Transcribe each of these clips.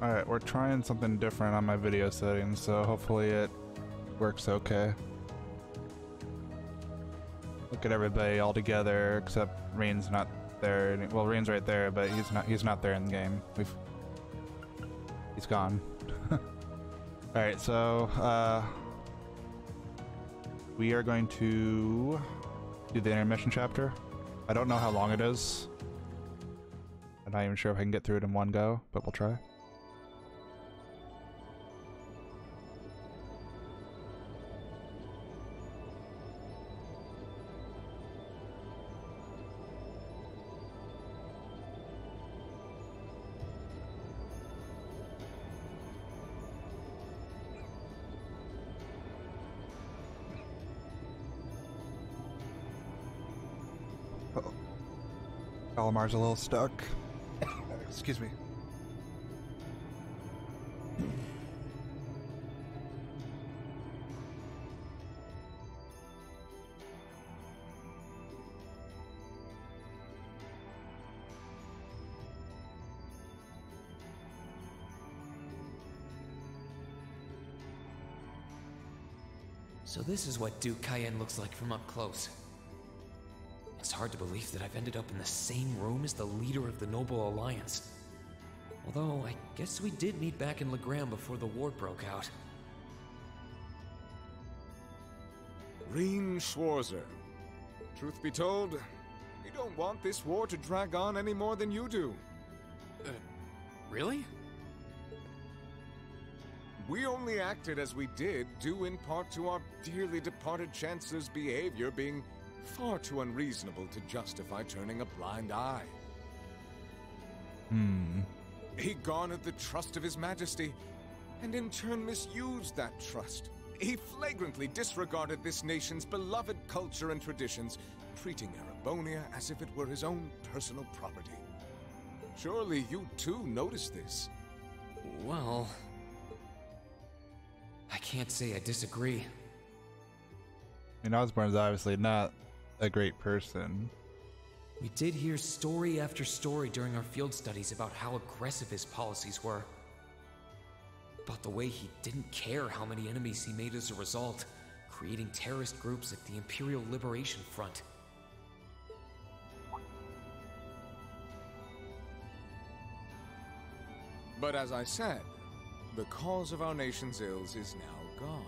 Alright, we're trying something different on my video settings, so hopefully it works okay. Look at everybody all together, except Rain's not there. Well, Rain's right there, but he's not there in the game. He's gone. Alright, so we are going to do the intermission chapter. I don't know how long it is. I'm not even sure if I can get through it in one go, but we'll try. Calamar's a little stuck. Excuse me. So this is what Duke Cayenne looks like from up close. It's hard to believe that I've ended up in the same room as the leader of the Noble Alliance. Although, I guess we did meet back in Legram before the war broke out. Rean Schwarzer. Truth be told, we don't want this war to drag on any more than you do. Really? We only acted as we did, due in part to our dearly departed Chancellor's behavior being far too unreasonable to justify turning a blind eye. He garnered the trust of His Majesty, and in turn misused that trust. He flagrantly disregarded this nation's beloved culture and traditions, treating Erebonia as if it were his own personal property. Surely you too noticed this. Well, I can't say I disagree. I mean, Osborne's obviously not a great person. We did hear story after story during our field studies about how aggressive his policies were. About the way he didn't care how many enemies he made as a result, creating terrorist groups like the Imperial Liberation Front. But as I said, the cause of our nation's ills is now gone.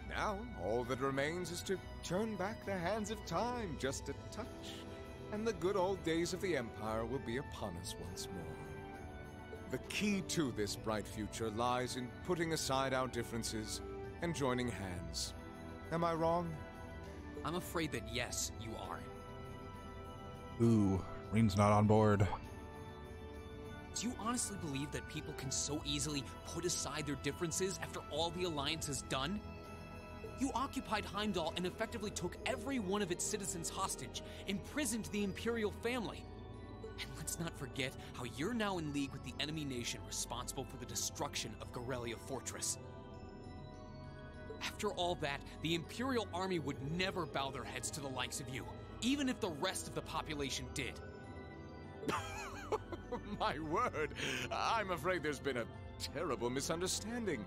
Now, all that remains is to turn back the hands of time just a touch, and the good old days of the Empire will be upon us once more. The key to this bright future lies in putting aside our differences and joining hands. Am I wrong? I'm afraid that yes, you are. Ooh, Reen's not on board. Do you honestly believe that people can so easily put aside their differences after all the Alliance has done? You occupied Heimdall and effectively took every one of its citizens hostage, imprisoned the Imperial family. And let's not forget how you're now in league with the enemy nation responsible for the destruction of Gorelia Fortress. After all that, the Imperial army would never bow their heads to the likes of you, even if the rest of the population did. My word, I'm afraid there's been a terrible misunderstanding.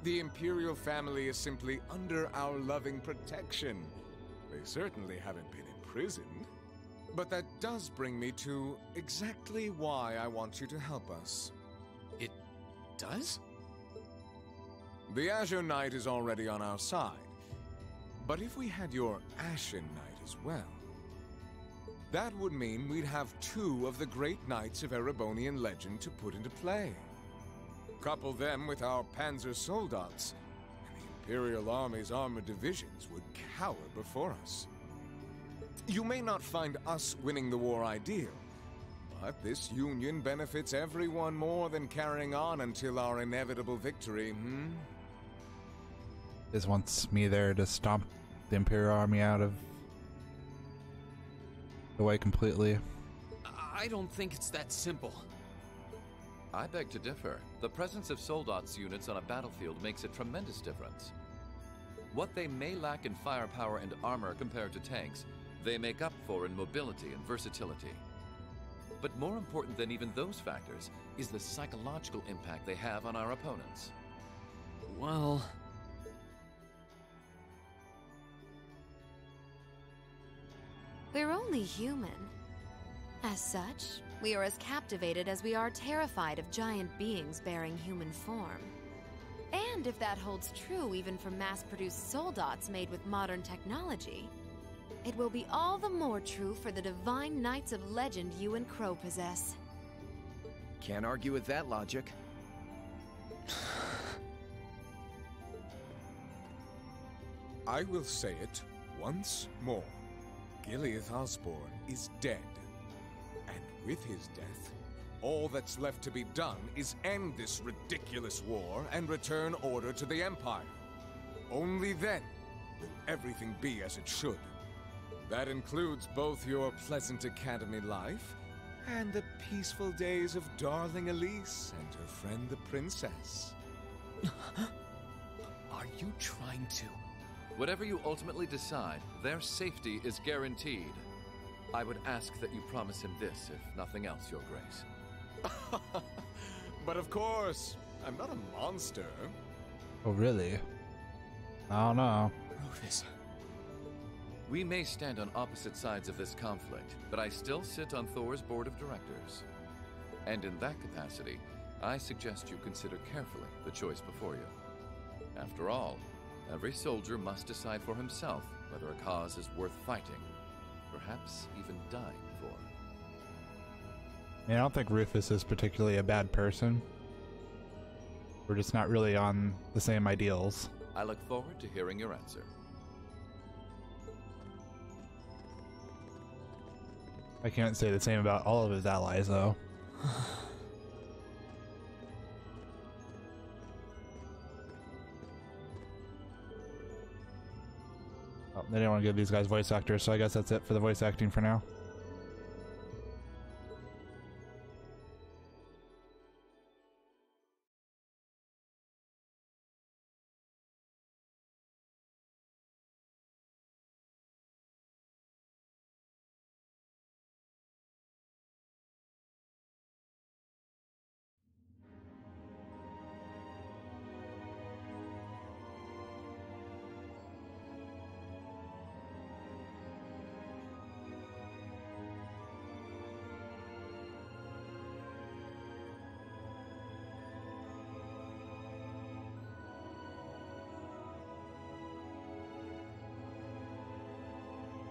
The Imperial family is simply under our loving protection. They certainly haven't been imprisoned. But that does bring me to exactly why I want you to help us. It does? The Azure Knight is already on our side. But if we had your Ashen Knight as well, that would mean we'd have two of the great knights of Erebonian legend to put into play. Couple them with our Panzer Soldats, and the Imperial Army's armored divisions would cower before us. You may not find us winning the war ideal, but this union benefits everyone more than carrying on until our inevitable victory, Just wants me there to stomp the Imperial Army out of the way completely. I don't think it's that simple. I beg to differ. The presence of Soldats units on a battlefield makes a tremendous difference. What they may lack in firepower and armor compared to tanks, they make up for in mobility and versatility. But more important than even those factors is the psychological impact they have on our opponents. Well... We're only human. As such, we are as captivated as we are terrified of giant beings bearing human form. And if that holds true even for mass-produced soldots made with modern technology, it will be all the more true for the divine knights of legend you and Crow possess. Can't argue with that logic. I will say it once more. Gileath Osborne is dead. And with his death, all that's left to be done is end this ridiculous war and return order to the Empire. Only then will everything be as it should. That includes both your pleasant academy life and the peaceful days of darling Elise and her friend the princess. Are you trying to... Whatever you ultimately decide, their safety is guaranteed. I would ask that you promise him this, if nothing else, Your Grace. But of course, I'm not a monster. Oh, really? I don't know. Rufus. We may stand on opposite sides of this conflict, but I still sit on Thor's board of directors. And in that capacity, I suggest you consider carefully the choice before you. After all, every soldier must decide for himself whether a cause is worth fighting, perhaps even dying for. I don't think Rufus is particularly a bad person. We're just not really on the same ideals. I look forward to hearing your answer. I can't say the same about all of his allies, though. Oh, they didn't want to give these guys voice actors, so I guess that's it for the voice acting for now.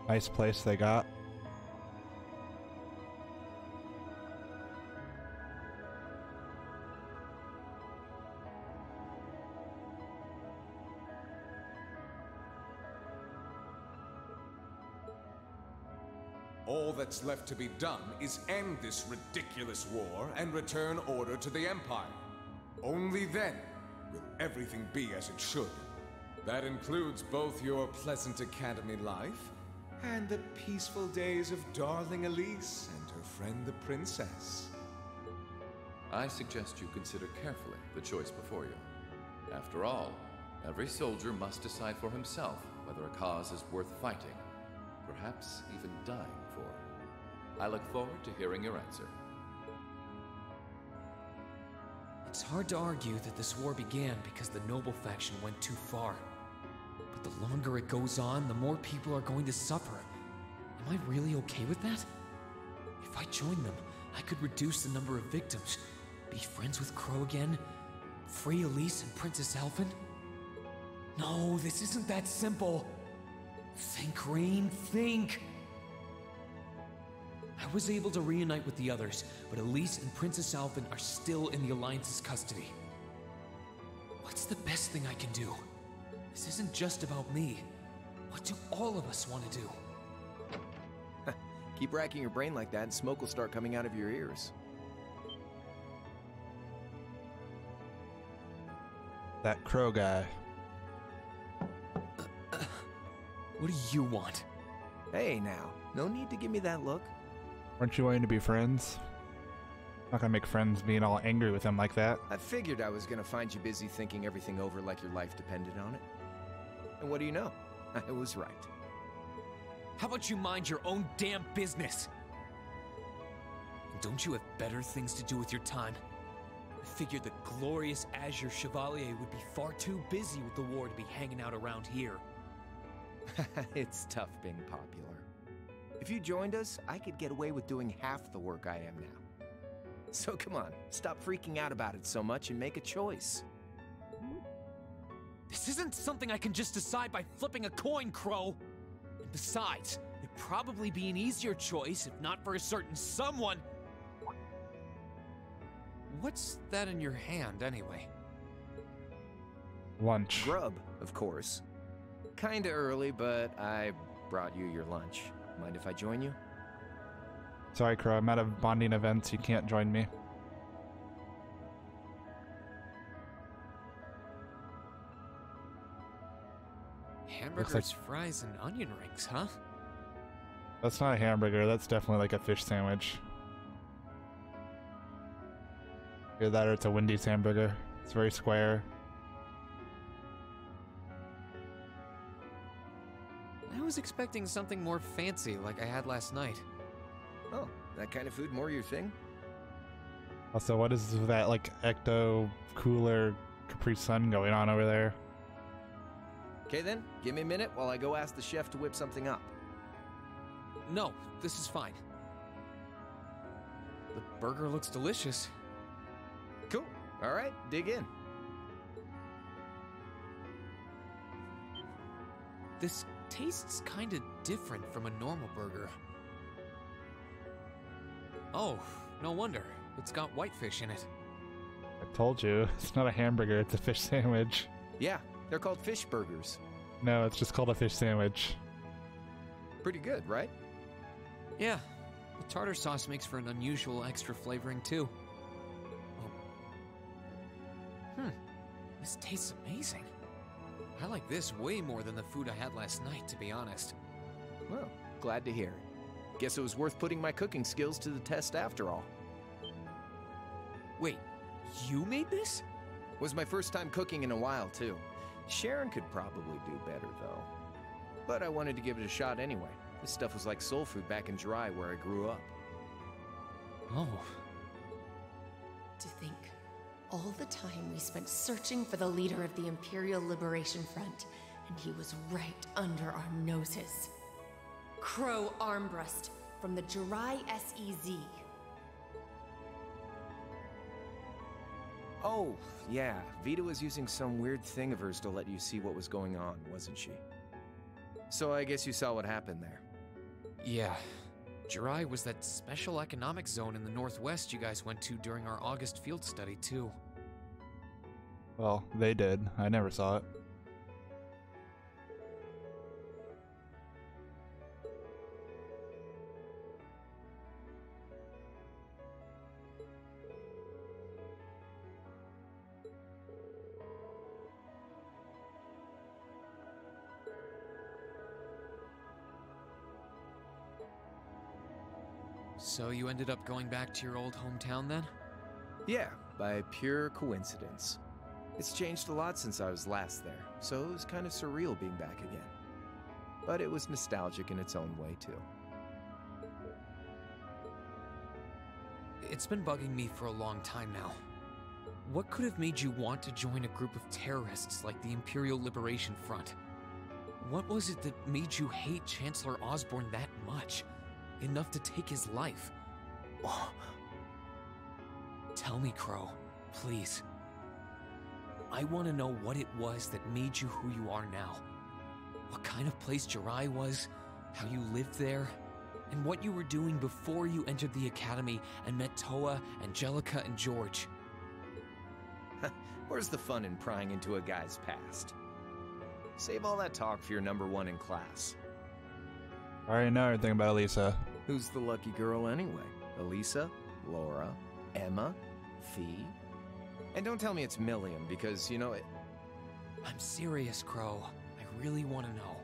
Nice place they got. All that's left to be done is end this ridiculous war and return order to the Empire. Only then will everything be as it should. That includes both your pleasant academy life and the peaceful days of darling Elise and her friend the princess. I suggest you consider carefully the choice before you. After all, every soldier must decide for himself whether a cause is worth fighting, perhaps even dying for. I look forward to hearing your answer. It's hard to argue that this war began because the noble faction went too far. But the longer it goes on, the more people are going to suffer. Am I really okay with that? If I join them, I could reduce the number of victims, be friends with Crow again, free Elise and Princess Alphen. No, this isn't that simple. Think, Rain, think! I was able to reunite with the others, but Elise and Princess Alphen are still in the Alliance's custody. What's the best thing I can do? This isn't just about me. What do all of us want to do? Keep racking your brain like that and smoke will start coming out of your ears. That Crow guy. What do you want? Hey now, no need to give me that look. Weren't you wanting to be friends? Not gonna make friends being all angry with him like that. I figured I was gonna find you busy thinking everything over like your life depended on it. And what do you know? I was right. How about you mind your own damn business? Don't you have better things to do with your time? I figured the glorious Azure Chevalier would be far too busy with the war to be hanging out around here. It's tough being popular. If you joined us, I could get away with doing half the work I am now. So come on, stop freaking out about it so much and make a choice. This isn't something I can just decide by flipping a coin, Crow. And besides, it'd probably be an easier choice if not for a certain someone. What's that in your hand, anyway? Lunch. Grub, of course. Kinda early, but I brought you your lunch. Mind if I join you? Sorry, Crow. I'm out of bonding events. You can't join me. Hamburgers, fries, and onion rings, huh? That's not a hamburger. That's definitely like a fish sandwich. Either that or it's a Wendy's hamburger. It's very square. I was expecting something more fancy like I had last night. Oh, that kind of food more your thing? Also, what is that like ecto cooler Capri Sun going on over there? Okay then, give me a minute while I go ask the chef to whip something up. No, this is fine. The burger looks delicious. Cool. All right, dig in. This tastes kinda different from a normal burger. Oh, no wonder. It's got whitefish in it. I told you, it's not a hamburger, it's a fish sandwich. Yeah, they're called fish burgers. No, it's just called a fish sandwich. Pretty good, right? Yeah, the tartar sauce makes for an unusual extra flavoring too. Oh. This tastes amazing. I like this way more than the food I had last night, to be honest. Well, glad to hear it. Guess it was worth putting my cooking skills to the test after all. Wait, you made this? Was my first time cooking in a while, too. Sharon could probably do better, though. But I wanted to give it a shot anyway. This stuff was like soul food back in Jirai, where I grew up. Oh. To think, all the time we spent searching for the leader of the Imperial Liberation Front, and he was right under our noses. Crow Armbrust from the Jirai SEZ. Oh, yeah. Vita was using some weird thing of hers to let you see what was going on, wasn't she? So I guess you saw what happened there. Yeah. Jirai was that special economic zone in the northwest you guys went to during our August field study, too. Well, they did. I never saw it. So you ended up going back to your old hometown then? Yeah, by pure coincidence. It's changed a lot since I was last there, so it was kind of surreal being back again. But it was nostalgic in its own way, too. It's been bugging me for a long time now. What could have made you want to join a group of terrorists like the Imperial Liberation Front? What was it that made you hate Chancellor Osborne that much? Enough to take his life? Oh. Tell me, Crow, please. I want to know what it was that made you who you are now. What kind of place Jirai was, how you lived there, and what you were doing before you entered the academy and met Toa, Angelica, and George. Where's the fun in prying into a guy's past? Save all that talk for your number one in class. I already know everything about Elisa. Who's the lucky girl anyway? Elisa? Laura? Emma? Fee? And don't tell me it's Milliam, because, you know, it... I'm serious, Crow. I really want to know.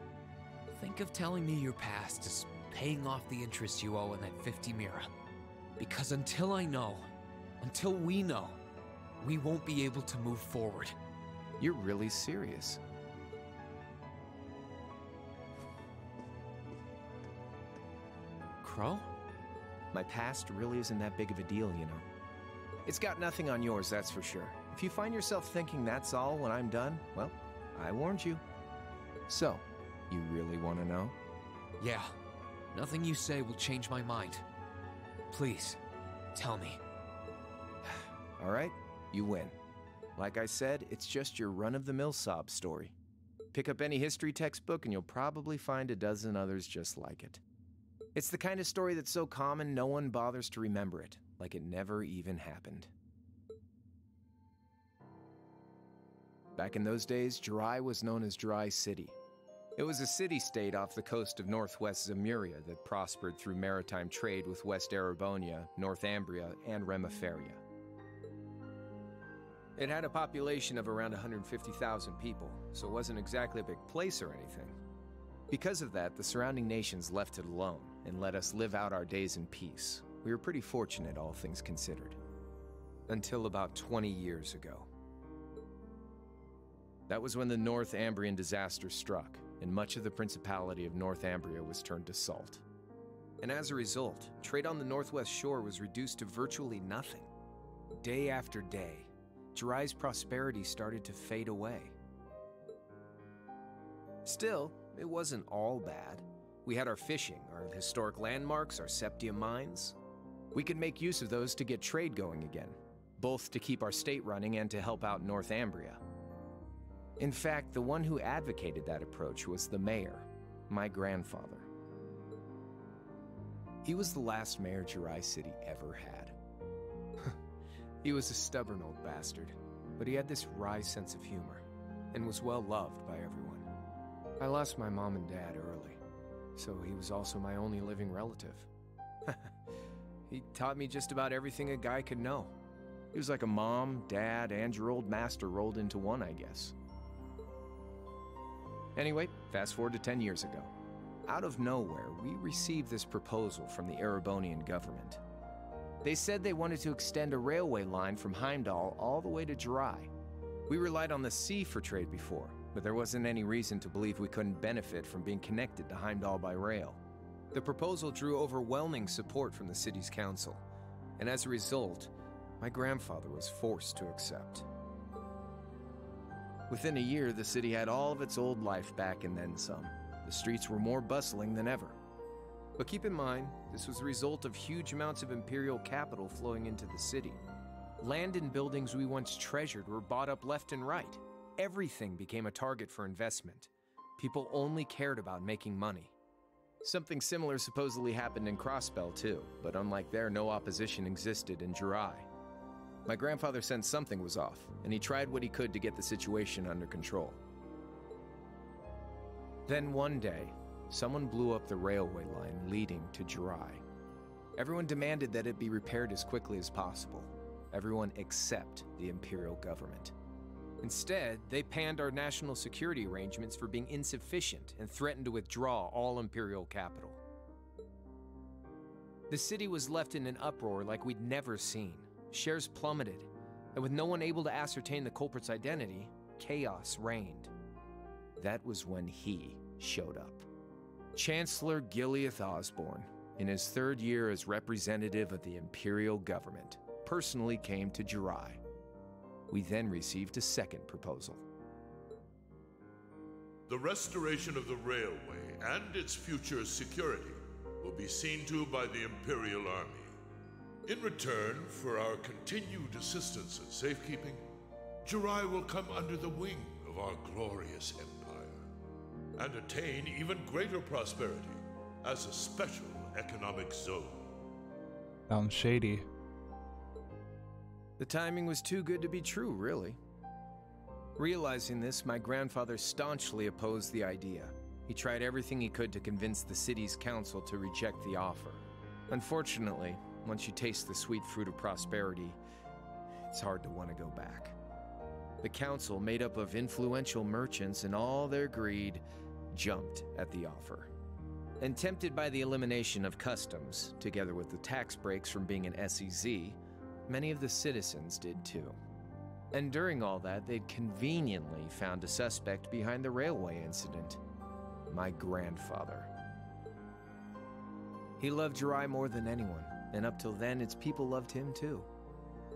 Think of telling me your past as paying off the interest you owe in that 50 Mira. Because until I know, until we know, we won't be able to move forward. You're really serious. Crow? My past really isn't that big of a deal, you know. It's got nothing on yours, that's for sure. If you find yourself thinking that's all when I'm done, well, I warned you. So, you really want to know? Yeah. Nothing you say will change my mind. Please, tell me. All right, you win. Like I said, it's just your run-of-the-mill sob story. Pick up any history textbook and you'll probably find a dozen others just like it. It's the kind of story that's so common no one bothers to remember it, like it never even happened. Back in those days, Jirai was known as Jirai City. It was a city-state off the coast of northwest Zemuria that prospered through maritime trade with West Erebonia, Northumbria, and Remiferia. It had a population of around 150,000 people, so it wasn't exactly a big place or anything. Because of that, the surrounding nations left it alone and let us live out our days in peace. We were pretty fortunate, all things considered. Until about 20 years ago. That was when the Northumbrian disaster struck, and much of the Principality of Northumbria was turned to salt. And as a result, trade on the northwest shore was reduced to virtually nothing. Day after day, Jirai's prosperity started to fade away. Still, it wasn't all bad. We had our fishing, our historic landmarks, our septium mines. We could make use of those to get trade going again, both to keep our state running and to help out Northumbria. In fact, the one who advocated that approach was the mayor, my grandfather. He was the last mayor Jirai City ever had. He was a stubborn old bastard, but he had this wry sense of humor, and was well loved by everyone. I lost my mom and dad early, so he was also my only living relative. He taught me just about everything a guy could know. He was like a mom, dad, and your old master rolled into one, I guess. Anyway, fast forward to 10 years ago. Out of nowhere, we received this proposal from the Erebonian government. They said they wanted to extend a railway line from Heimdall all the way to Jirai. We relied on the sea for trade before, but there wasn't any reason to believe we couldn't benefit from being connected to Heimdall by rail. The proposal drew overwhelming support from the city's council, and as a result, my grandfather was forced to accept. Within a year, the city had all of its old life back and then some. The streets were more bustling than ever. But keep in mind, this was a result of huge amounts of imperial capital flowing into the city. Land and buildings we once treasured were bought up left and right. Everything became a target for investment. People only cared about making money. Something similar supposedly happened in Crossbell too, but unlike there, no opposition existed in Jirai. My grandfather sensed something was off, and he tried what he could to get the situation under control. Then one day, someone blew up the railway line leading to Jirai. Everyone demanded that it be repaired as quickly as possible. Everyone except the imperial government. Instead, they panned our national security arrangements for being insufficient and threatened to withdraw all imperial capital. The city was left in an uproar like we'd never seen. Shares plummeted, and with no one able to ascertain the culprit's identity, chaos reigned. That was when he showed up. Chancellor Gileath Osborne, in his third year as representative of the imperial government, personally came to Jirai. We then received a second proposal. The restoration of the railway and its future security will be seen to by the Imperial Army. In return for our continued assistance and safekeeping, Jirai will come under the wing of our glorious empire and attain even greater prosperity as a special economic zone. Sounds shady. The timing was too good to be true, really. Realizing this, my grandfather staunchly opposed the idea. He tried everything he could to convince the city's council to reject the offer. Unfortunately, once you taste the sweet fruit of prosperity, it's hard to want to go back. The council, made up of influential merchants and all their greed, jumped at the offer. And tempted by the elimination of customs, together with the tax breaks from being an SEZ, many of the citizens did too. And during all that, they'd conveniently found a suspect behind the railway incident. My grandfather. He loved Jirai more than anyone, and up till then, its people loved him too.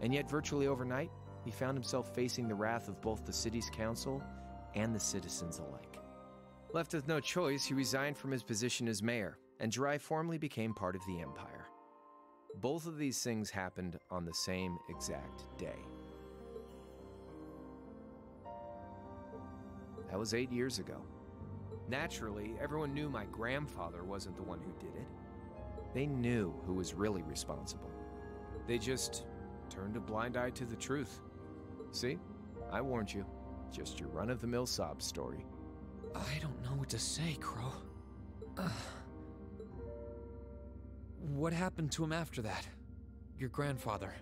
And yet, virtually overnight, he found himself facing the wrath of both the city's council and the citizens alike. Left with no choice, he resigned from his position as mayor, and Jirai formally became part of the Empire. Both of these things happened on the same exact day. That was 8 years ago. Naturally, everyone knew my grandfather wasn't the one who did it. They knew who was really responsible. They just turned a blind eye to the truth. See? I warned you. Just your run-of-the-mill sob story. I don't know what to say, Crow. What happened to him after that? Your grandfather.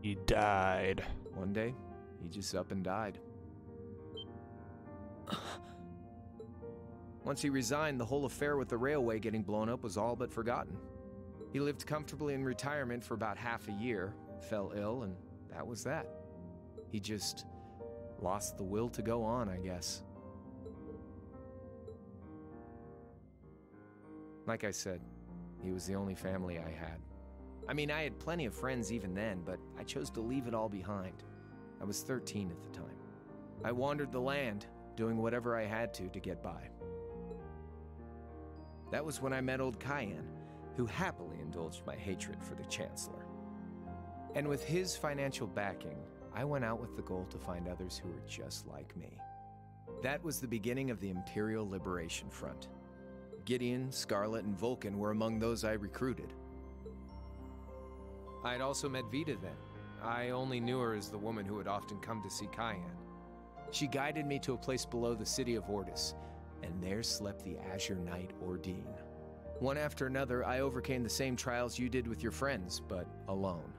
He died. One day, he just up and died. Once he resigned, the whole affair with the railway getting blown up was all but forgotten. He lived comfortably in retirement for about half a year, fell ill, and that was that. He just lost the will to go on, I guess. Like I said, he was the only family I had. I mean, I had plenty of friends even then, but I chose to leave it all behind. I was 13 at the time. I wandered the land, doing whatever I had to get by. That was when I met old Cayenne, who happily indulged my hatred for the Chancellor. And with his financial backing, I went out with the goal to find others who were just like me. That was the beginning of the Imperial Liberation Front. Gideon, Scarlet, and Vulcan were among those I recruited. I had also met Vita then. I only knew her as the woman who had often come to see Cayenne. She guided me to a place below the city of Ordis, and there slept the Azure Knight Ordine. One after another, I overcame the same trials you did with your friends, but alone.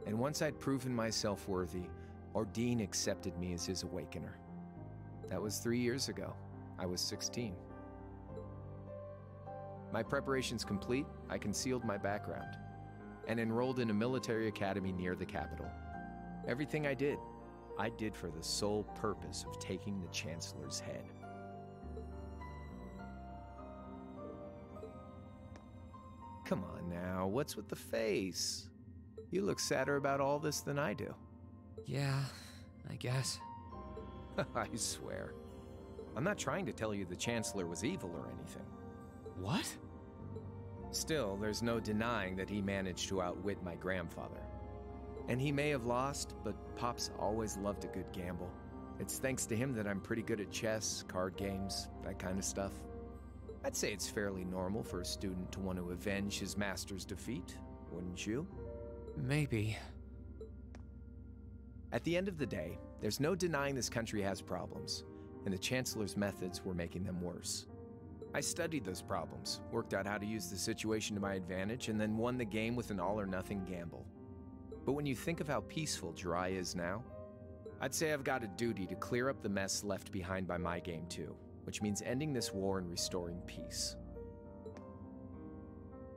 And once I'd proven myself worthy, Ordine accepted me as his awakener. That was 3 years ago. I was 16. My preparations complete, I concealed my background, and enrolled in a military academy near the capital. Everything I did for the sole purpose of taking the Chancellor's head. Come on now, what's with the face? You look sadder about all this than I do. Yeah, I guess. I swear. I'm not trying to tell you the Chancellor was evil or anything. What? Still, there's no denying that he managed to outwit my grandfather. And he may have lost, but Pop's always loved a good gamble. It's thanks to him that I'm pretty good at chess, card games, that kind of stuff. I'd say it's fairly normal for a student to want to avenge his master's defeat, wouldn't you? Maybe. At the end of the day, there's no denying this country has problems, and the Chancellor's methods were making them worse. I studied those problems, worked out how to use the situation to my advantage, and then won the game with an all-or-nothing gamble. But when you think of how peaceful Jirai is now, I'd say I've got a duty to clear up the mess left behind by my game too, which means ending this war and restoring peace.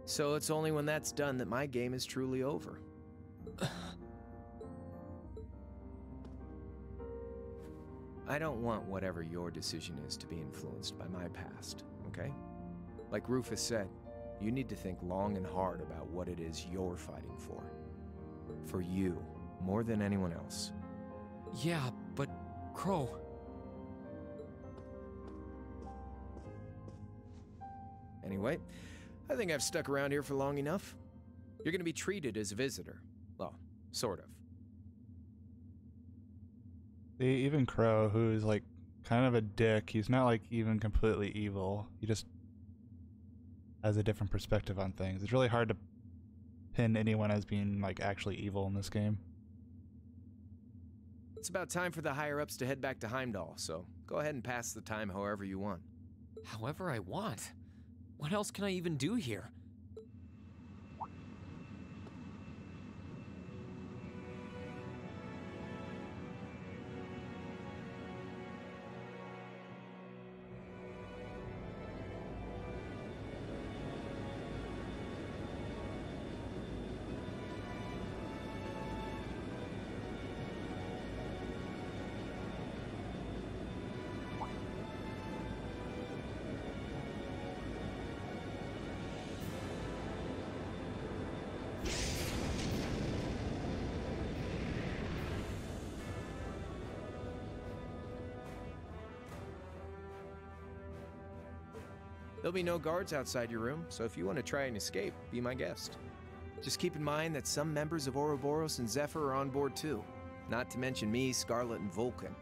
So it's only when that's done that my game is truly over. I don't want whatever your decision is to be influenced by my past, okay? Like Rufus said, you need to think long and hard about what it is you're fighting for. For you, more than anyone else. Yeah, but Crow... Anyway, I think I've stuck around here for long enough. You're gonna be treated as a visitor. Well, sort of. Even Crow, who's like kind of a dick, he's not like even completely evil. He just has a different perspective on things. It's really hard to pin anyone as being like actually evil in this game. It's about time for the higher-ups to head back to Heimdall, so go ahead and pass the time however you want. However I want? What else can I even do here? There'll be no guards outside your room, so if you want to try and escape, be my guest. Just keep in mind that some members of Ouroboros and Zephyr are on board too. Not to mention me, Scarlet, and Vulcan.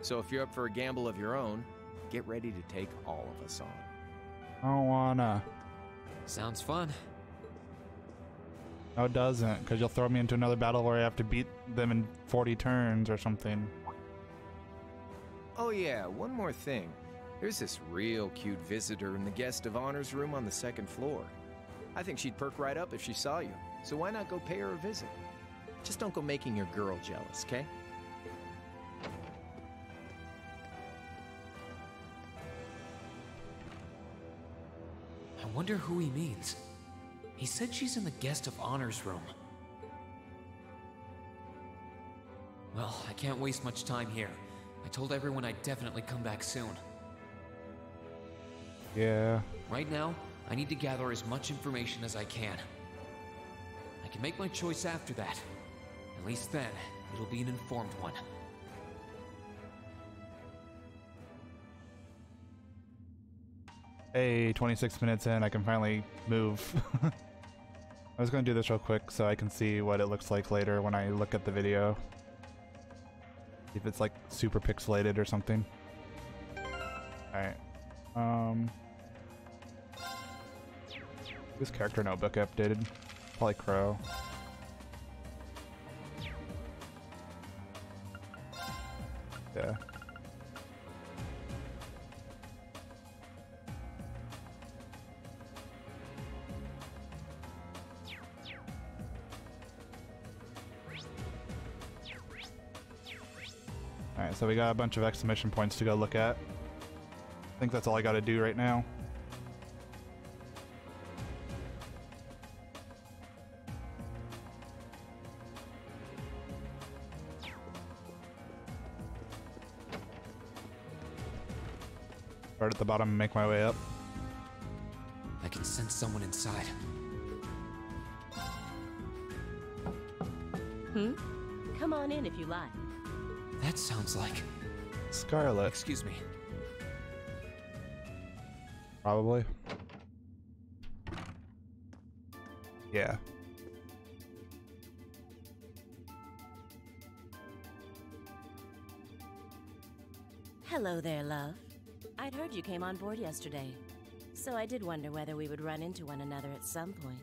So if you're up for a gamble of your own, get ready to take all of us on. I don't wanna. Sounds fun. No, it doesn't, because you'll throw me into another battle where I have to beat them in 40 turns or something. Oh yeah, one more thing. There's this real cute visitor in the guest of honor's room on the second floor. I think she'd perk right up if she saw you, so why not go pay her a visit? Just don't go making your girl jealous, okay? I wonder who he means. He said she's in the guest of honor's room. Well, I can't waste much time here. I told everyone I'd definitely come back soon. Yeah. Right now, I need to gather as much information as I can. I can make my choice after that. At least then, it'll be an informed one. Hey, 26 minutes in, I can finally move. I was going to do this real quick so I can see what it looks like later when I look at the video. If it's like super pixelated or something. Alright. This character notebook updated. Probably Crow. Yeah. Alright, so we got a bunch of exclamation points to go look at. I think that's all I gotta do right now. Start at the bottom and make my way up. I can sense someone inside. Come on in if you like. That sounds like... Scarlet. Excuse me. Probably. Yeah. Hello there, love. I'd heard you came on board yesterday, so I did wonder whether we would run into one another at some point.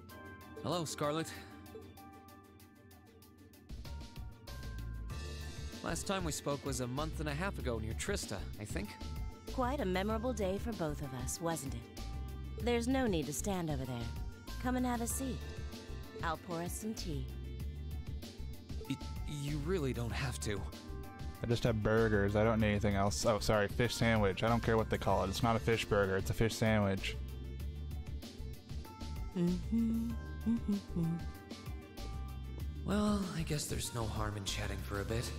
Hello, Scarlet. Last time we spoke was a month and a half ago near Trista, I think. Quite a memorable day for both of us, wasn't it? There's no need to stand over there. Come and have a seat. I'll pour us some tea. You really don't have to. I just have burgers. I don't need anything else. Oh, sorry, fish sandwich. I don't care what they call it. It's not a fish burger. It's a fish sandwich. Well, I guess there's no harm in chatting for a bit.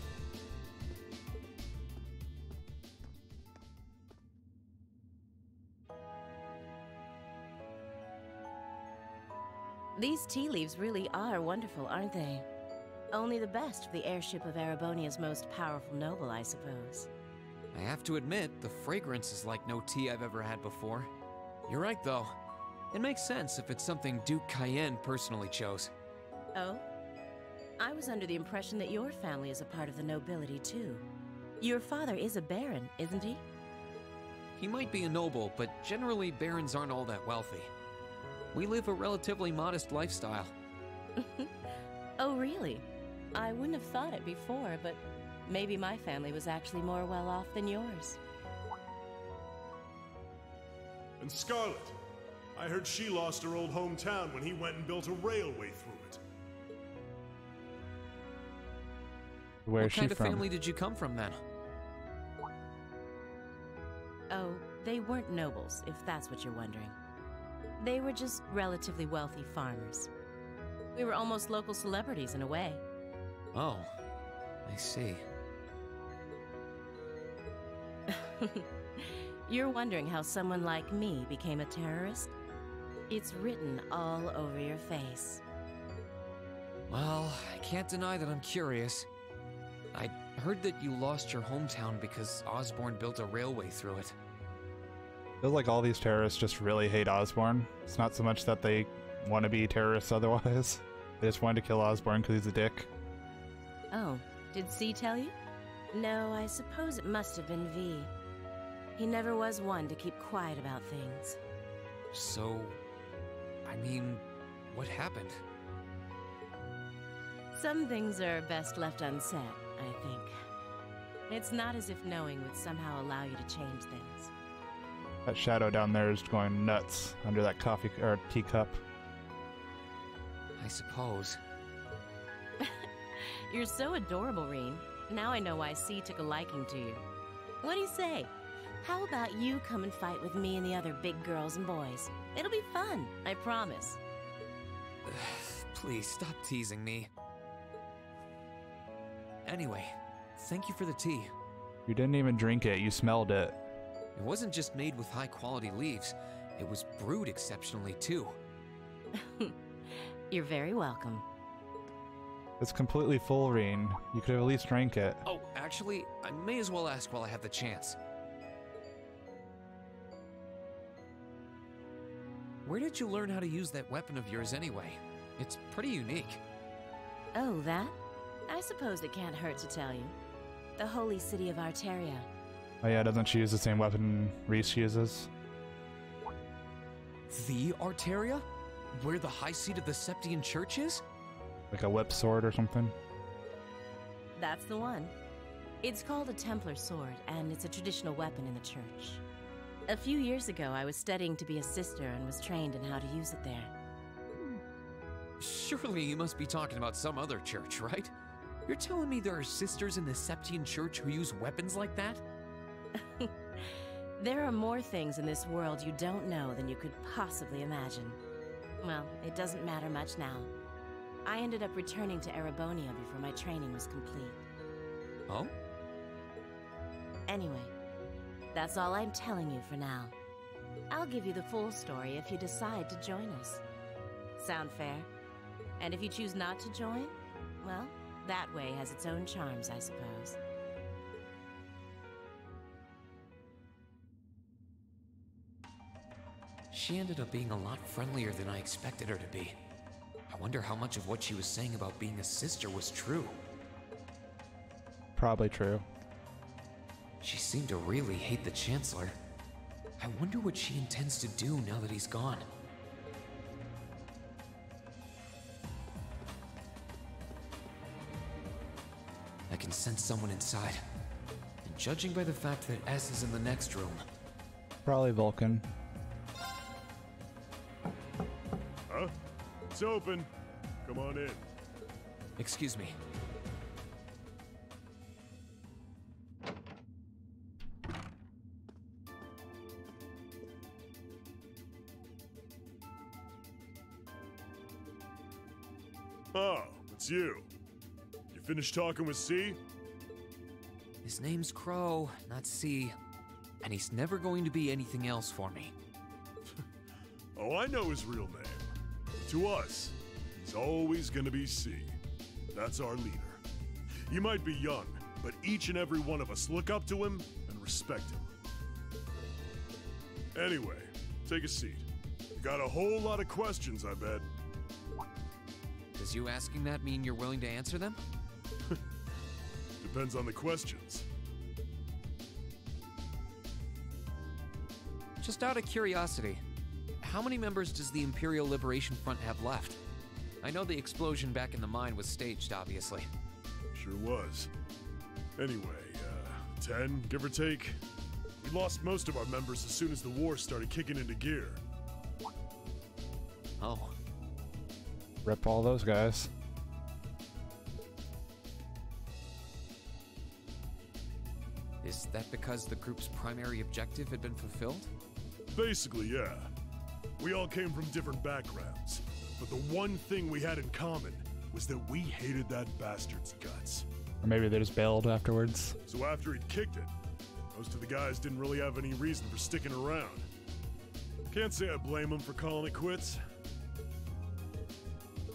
These tea leaves really are wonderful, aren't they? Only the best for the airship of Erebonia's most powerful noble, I suppose. I have to admit, the fragrance is like no tea I've ever had before. You're right, though. It makes sense if it's something Duke Cayenne personally chose. Oh? I was under the impression that your family is a part of the nobility, too. Your father is a baron, isn't he? He might be a noble, but generally barons aren't all that wealthy. We live a relatively modest lifestyle. Oh, really? I wouldn't have thought it before, but maybe my family was actually more well off than yours. And Scarlet, I heard she lost her old hometown when he went and built a railway through it. Where's she from? What kind of family did you come from, then? Oh, they weren't nobles, if that's what you're wondering. They were just relatively wealthy farmers. We were almost local celebrities in a way. Oh, I see. You're wondering how someone like me became a terrorist? It's written all over your face. Well, I can't deny that I'm curious. I heard that you lost your hometown because Osborne built a railway through it. I feel like all these terrorists just really hate Osborn. It's not so much that they want to be terrorists otherwise. They just wanted to kill Osborn because he's a dick. Oh, did C tell you? No, I suppose it must have been V. He never was one to keep quiet about things. So, I mean, what happened? Some things are best left unsaid, I think. It's not as if knowing would somehow allow you to change things. That shadow down there is going nuts under that coffee or teacup. I suppose. You're so adorable, Reen. Now I know why C took a liking to you. What do you say? How about you come and fight with me and the other big girls and boys? It'll be fun, I promise. Please stop teasing me. Anyway, thank you for the tea. You didn't even drink it, you smelled it. It wasn't just made with high-quality leaves. It was brewed exceptionally, too. You're very welcome. It's completely full, Reen. You could have at least drank it. Oh, actually, I may as well ask while I have the chance. Where did you learn how to use that weapon of yours anyway? It's pretty unique. Oh, that? I suppose it can't hurt to tell you. The holy city of Arteria. Oh yeah, doesn't she use the same weapon Reese uses? The Arteria? Where the high seat of the Septian Church is? Like a whip sword or something? That's the one. It's called a Templar sword, and it's a traditional weapon in the church. A few years ago, I was studying to be a sister and was trained in how to use it there. Surely you must be talking about some other church, right? You're telling me there are sisters in the Septian Church who use weapons like that? There are more things in this world you don't know than you could possibly imagine. Well, it doesn't matter much now. I ended up returning to Erebonia before my training was complete. Oh? Anyway, that's all I'm telling you for now. I'll give you the full story if you decide to join us. Sound fair? And if you choose not to join, well, that way has its own charms, I suppose. She ended up being a lot friendlier than I expected her to be. I wonder how much of what she was saying about being a sister was true. Probably true. She seemed to really hate the Chancellor. I wonder what she intends to do now that he's gone. I can sense someone inside. And judging by the fact that S is in the next room... Probably Vulcan. Huh? It's open. Come on in. Excuse me. Oh, it's you. You finished talking with C? His name's Crow, not C. And he's never going to be anything else for me. Oh, I know his real name. To us, he's always gonna be C. That's our leader. He might be young, but each and every one of us look up to him and respect him. Anyway, take a seat. You got a whole lot of questions, I bet. Does you asking that mean you're willing to answer them? Depends on the questions. Just out of curiosity, how many members does the Imperial Liberation Front have left? I know the explosion back in the mine was staged, obviously. Sure was. Anyway, 10, give or take. We lost most of our members as soon as the war started kicking into gear. Oh. Rip all those guys. Is that because the group's primary objective had been fulfilled? Basically, yeah. We all came from different backgrounds, but the one thing we had in common was that we hated that bastard's guts. Or maybe they just bailed afterwards. So after he'd kicked it, most of the guys didn't really have any reason for sticking around. Can't say I blame them for calling it quits.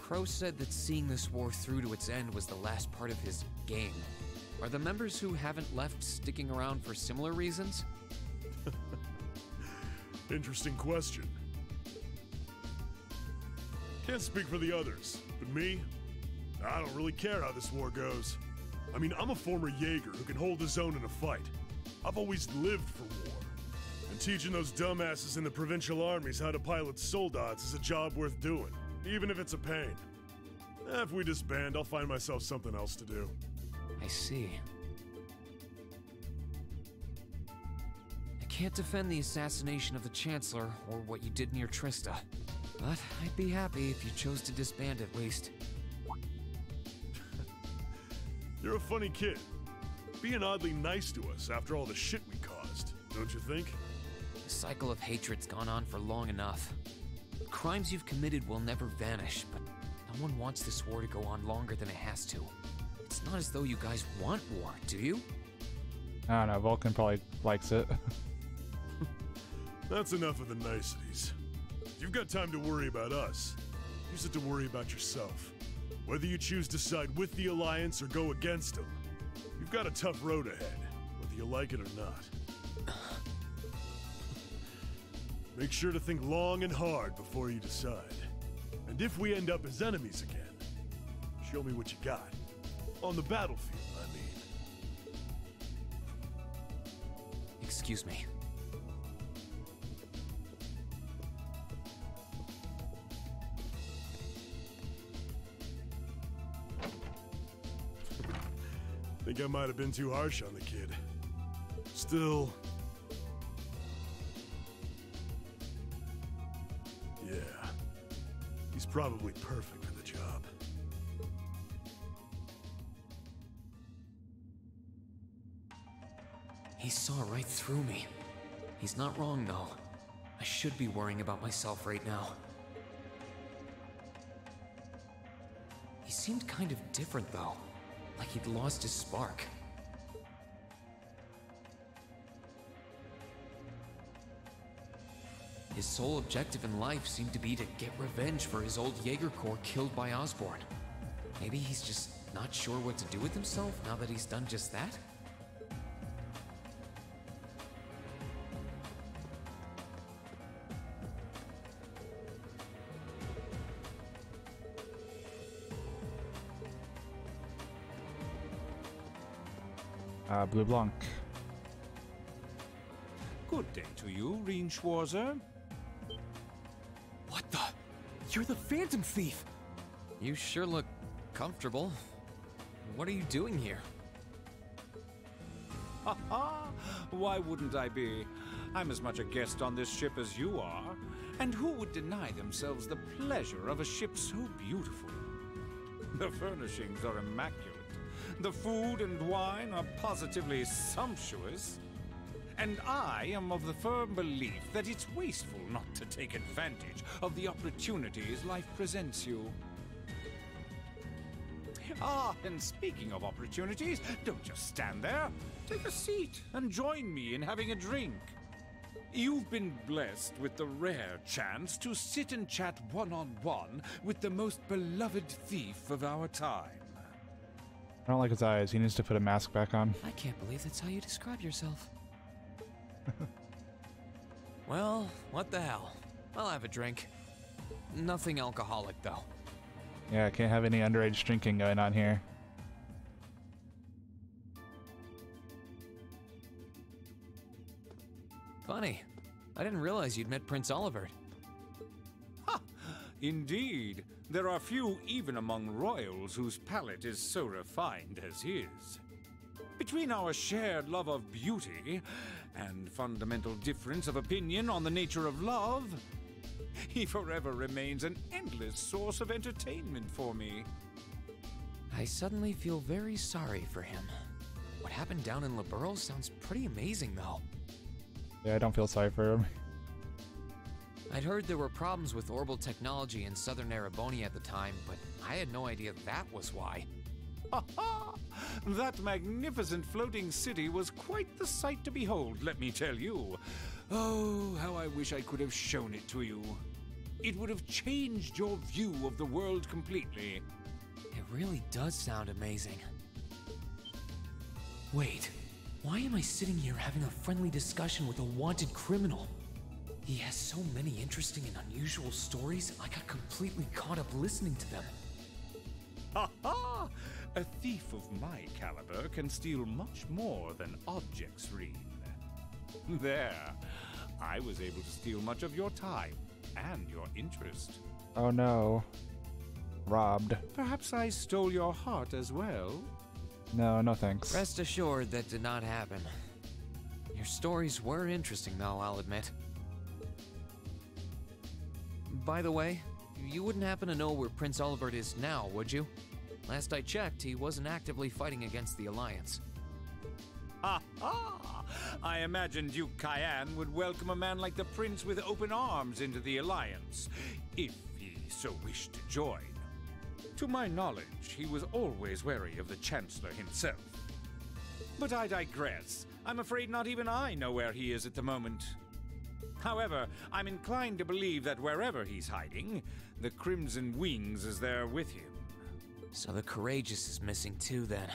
Crow said that seeing this war through to its end was the last part of his game. Are the members who haven't left sticking around for similar reasons? Interesting question. Can't speak for the others, but me, I don't really care how this war goes. I mean, I'm a former Jaeger who can hold his own in a fight. I've always lived for war. And teaching those dumbasses in the provincial armies how to pilot soldats is a job worth doing, even if it's a pain. If we disband, I'll find myself something else to do. I see. I can't defend the assassination of the Chancellor or what you did near Trista, but I'd be happy if you chose to disband at least. You're a funny kid. Being oddly nice to us after all the shit we caused, don't you think? The cycle of hatred's gone on for long enough. The crimes you've committed will never vanish, but no one wants this war to go on longer than it has to. It's not as though you guys want war, do you? I don't know, Vulcan probably likes it. That's enough of the niceties. You've got time to worry about us. Use it to worry about yourself. Whether you choose to side with the Alliance or go against them, you've got a tough road ahead, whether you like it or not. Make sure to think long and hard before you decide. And if we end up as enemies again, show me what you got. On the battlefield, I mean. Excuse me. Think I might have been too harsh on the kid. Still... yeah. He's probably perfect for the job. He saw right through me. He's not wrong, though. I should be worrying about myself right now. He seemed kind of different, though. Like he'd lost his spark. His sole objective in life seemed to be to get revenge for his old Jaeger Corps killed by Osborn. Maybe he's just not sure what to do with himself now that he's done just that? Blue Blanc. Good day to you, Reen Schwarzer. What the? You're the Phantom Thief! You sure look comfortable. What are you doing here? Ha ha! Why wouldn't I be? I'm as much a guest on this ship as you are. And who would deny themselves the pleasure of a ship so beautiful? The furnishings are immaculate. The food and wine are positively sumptuous. And I am of the firm belief that it's wasteful not to take advantage of the opportunities life presents you. Ah, and speaking of opportunities, don't just stand there. Take a seat and join me in having a drink. You've been blessed with the rare chance to sit and chat one-on-one with the most beloved thief of our time. I don't like his eyes. He needs to put a mask back on. I can't believe that's how you describe yourself. Well, what the hell? I'll have a drink. Nothing alcoholic, though. Yeah, can't have any underage drinking going on here. Funny. I didn't realize you'd met Prince Olivert. Ha! Indeed. There are few even among royals whose palate is so refined as his. Between our shared love of beauty and fundamental difference of opinion on the nature of love, he forever remains an endless source of entertainment for me. I suddenly feel very sorry for him. What happened down in Liberl sounds pretty amazing, though. Yeah, I don't feel sorry for him. I'd heard there were problems with orbital technology in southern Erebonia at the time, but I had no idea that was why. Ha ha! That magnificent floating city was quite the sight to behold, let me tell you. Oh, how I wish I could have shown it to you. It would have changed your view of the world completely. It really does sound amazing. Wait, why am I sitting here having a friendly discussion with a wanted criminal? He has so many interesting and unusual stories, I got completely caught up listening to them. Ha ha! A thief of my caliber can steal much more than objects, Reen. There. I was able to steal much of your time and your interest. Oh no. Robbed. Perhaps I stole your heart as well? No, no thanks. Rest assured that did not happen. Your stories were interesting, though, I'll admit. By the way, you wouldn't happen to know where Prince Olivert is now, would you? Last I checked, he wasn't actively fighting against the Alliance. Ha ha! I imagined Duke Cayenne would welcome a man like the Prince with open arms into the Alliance, if he so wished to join. To my knowledge, he was always wary of the Chancellor himself. But I digress. I'm afraid not even I know where he is at the moment. However, I'm inclined to believe that wherever he's hiding, the Crimson Wings is there with him. So the Courageous is missing too, then.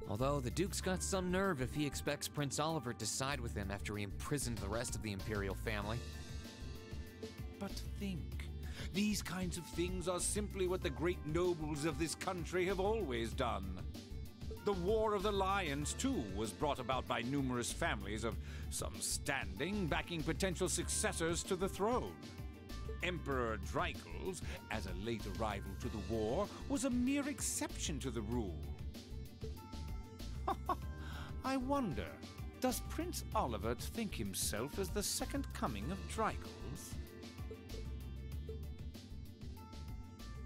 Although the Duke's got some nerve if he expects Prince Olivert to side with him after he imprisoned the rest of the Imperial family. But think, these kinds of things are simply what the great nobles of this country have always done. The War of the Lions, too, was brought about by numerous families of some standing backing potential successors to the throne. Emperor Dreikels, as a late arrival to the war, was a mere exception to the rule. I wonder, does Prince Olivert think himself as the second coming of Dreikels?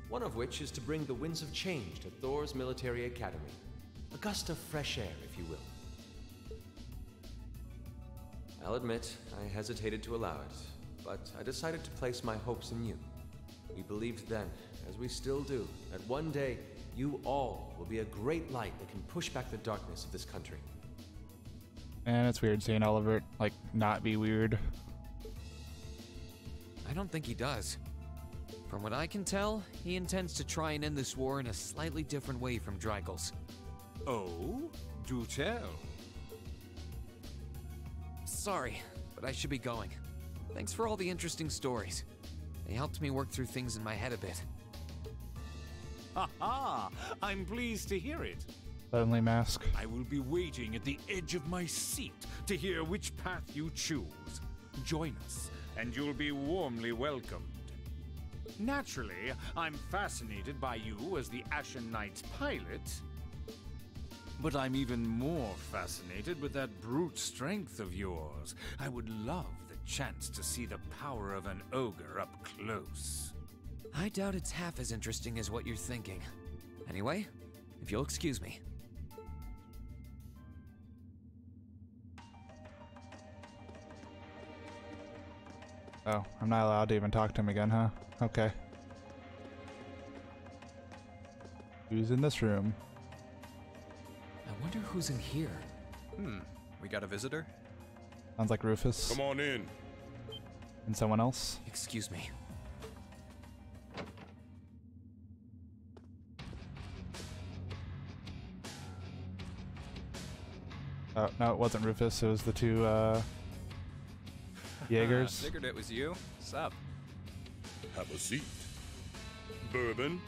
One of which is to bring the winds of change to Thor's military academy. A gust of fresh air, if you will. I'll admit, I hesitated to allow it, but I decided to place my hopes in you. We believed then, as we still do, that one day you all will be a great light that can push back the darkness of this country. And it's weird seeing Olivert, like, not be weird. I don't think he does. From what I can tell, he intends to try and end this war in a slightly different way from Dreikels. Oh? Do tell. Sorry, but I should be going. Thanks for all the interesting stories. They helped me work through things in my head a bit. Ha ha! I'm pleased to hear it. Lonely Mask. I will be waiting at the edge of my seat to hear which path you choose. Join us, and you'll be warmly welcomed. Naturally, I'm fascinated by you as the Ashen Knight's pilot, but I'm even more fascinated with that brute strength of yours. I would love the chance to see the power of an ogre up close. I doubt it's half as interesting as what you're thinking. Anyway, if you'll excuse me. Oh, I'm not allowed to even talk to him again, huh? Okay. Who's in this room? I wonder who's in here. We got a visitor? Sounds like Rufus. Come on in. And someone else? Excuse me. Oh, no, it wasn't Rufus. It was the two, Jaegers. Figured it was you. Sup? Have a seat. Bourbon?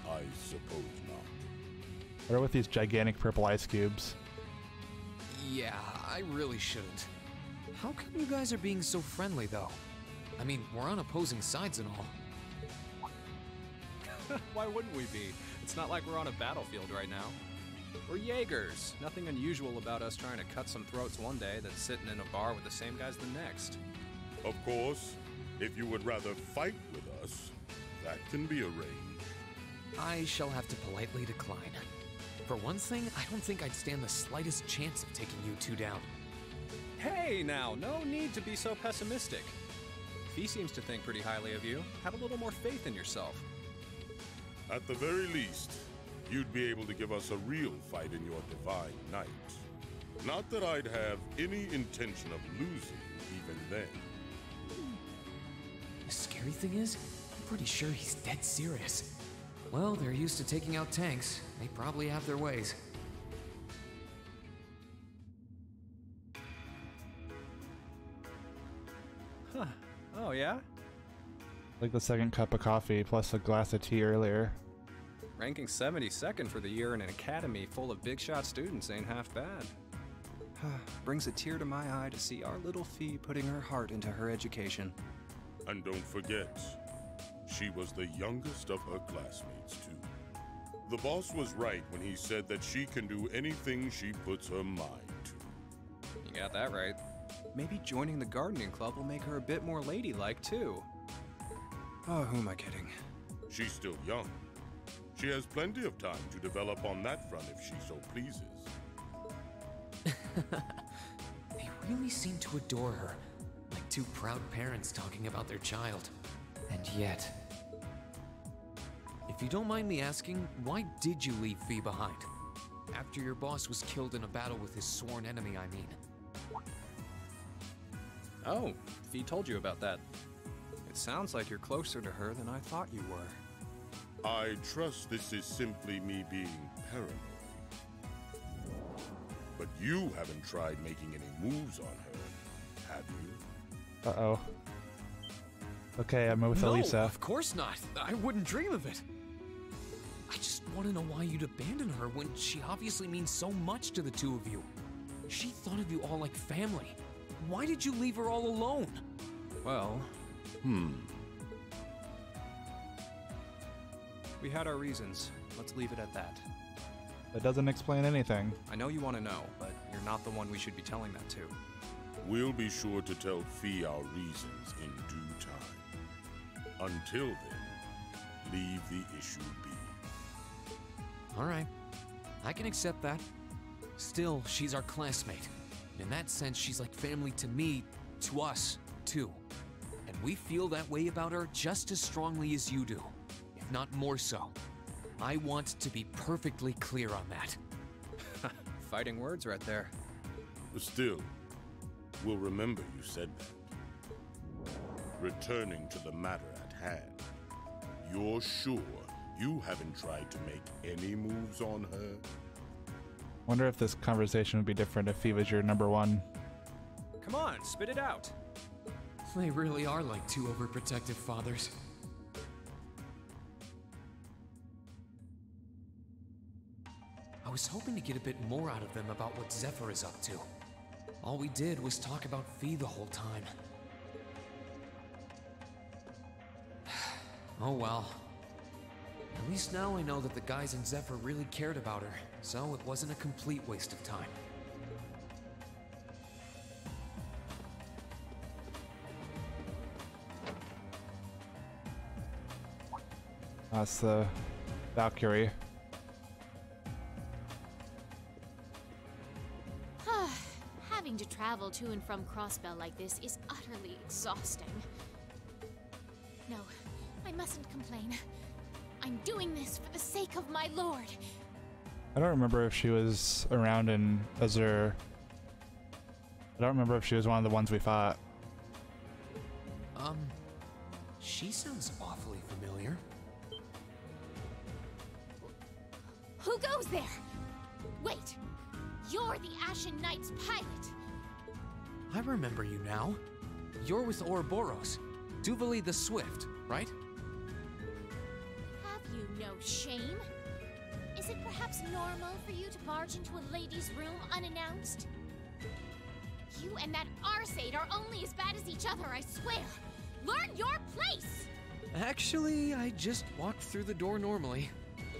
I suppose not. What are with these gigantic purple ice cubes? Yeah, I really shouldn't. How come you guys are being so friendly, though? I mean, we're on opposing sides and all. Why wouldn't we be? It's not like we're on a battlefield right now. We're Jaegers. Nothing unusual about us trying to cut some throats one day than sitting in a bar with the same guys the next. Of course, if you would rather fight with us, that can be arranged. I shall have to politely decline. For one thing, I don't think I'd stand the slightest chance of taking you two down. Hey now, no need to be so pessimistic. If he seems to think pretty highly of you, have a little more faith in yourself. At the very least, you'd be able to give us a real fight in your divine night. Not that I'd have any intention of losing even then. The scary thing is, I'm pretty sure he's dead serious. Well, they're used to taking out tanks. They probably have their ways. Oh, yeah? Like the second cup of coffee plus a glass of tea earlier. Ranking 72nd for the year in an academy full of big shot students ain't half bad. Brings a tear to my eye to see our little Fee putting her heart into her education. And don't forget, she was the youngest of her classmates, too. The boss was right when he said that she can do anything she puts her mind to. You got that right. Maybe joining the gardening club will make her a bit more ladylike, too. Oh, who am I kidding? She's still young. She has plenty of time to develop on that front if she so pleases. They really seem to adore her, like two proud parents talking about their child. And yet... If you don't mind me asking, why did you leave Fee behind? After your boss was killed in a battle with his sworn enemy, I mean. Oh, Fee told you about that. It sounds like you're closer to her than I thought you were. I trust this is simply me being paranoid. But you haven't tried making any moves on her, have you? Uh-oh. Okay, I'm with Elisa. No, of course not. I wouldn't dream of it. I just want to know why you'd abandon her when she obviously means so much to the two of you. She thought of you all like family. Why did you leave her all alone? Well... We had our reasons. Let's leave it at that. That doesn't explain anything. I know you want to know, but you're not the one we should be telling that to. We'll be sure to tell Fee our reasons in due time. Until then, leave the issue be. Alright, I can accept that. Still, she's our classmate. In that sense, she's like family to me, to us, too. And we feel that way about her just as strongly as you do, if not more so. I want to be perfectly clear on that. Fighting words right there. Still, we'll remember you said that. Returning to the matter at hand, you're sure you haven't tried to make any moves on her? Wonder if this conversation would be different if Fee was your number one. Come on, spit it out. They really are like two overprotective fathers. I was hoping to get a bit more out of them about what Zephyr is up to. All we did was talk about Fee the whole time. Oh well. At least now I know that the guys in Zephyr really cared about her, so it wasn't a complete waste of time. That's the Valkyrie. Having to travel to and from Crossbell like this is utterly exhausting. No, I mustn't complain. I'm doing this for the sake of my lord. I don't remember if she was around in Azure. I don't remember if she was one of the ones we fought. She sounds awfully familiar. Who goes there? Wait, you're the Ashen Knight's pilot. I remember you now. You're with Ouroboros, Duvali the Swift, right? Have you no shame? Is it perhaps normal for you to barge into a lady's room unannounced? You and that Arseid are only as bad as each other, I swear. Learn your place! Actually, I just walked through the door normally.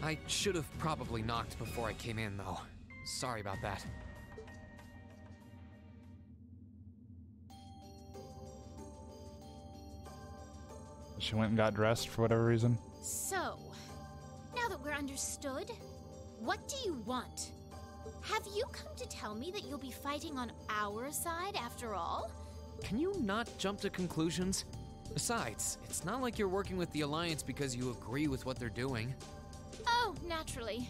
I should have probably knocked before I came in, though. Sorry about that. She went and got dressed for whatever reason. So, now that we're understood, what do you want? Have you come to tell me that you'll be fighting on our side after all? Can you not jump to conclusions? Besides, it's not like you're working with the Alliance because you agree with what they're doing. Oh, naturally.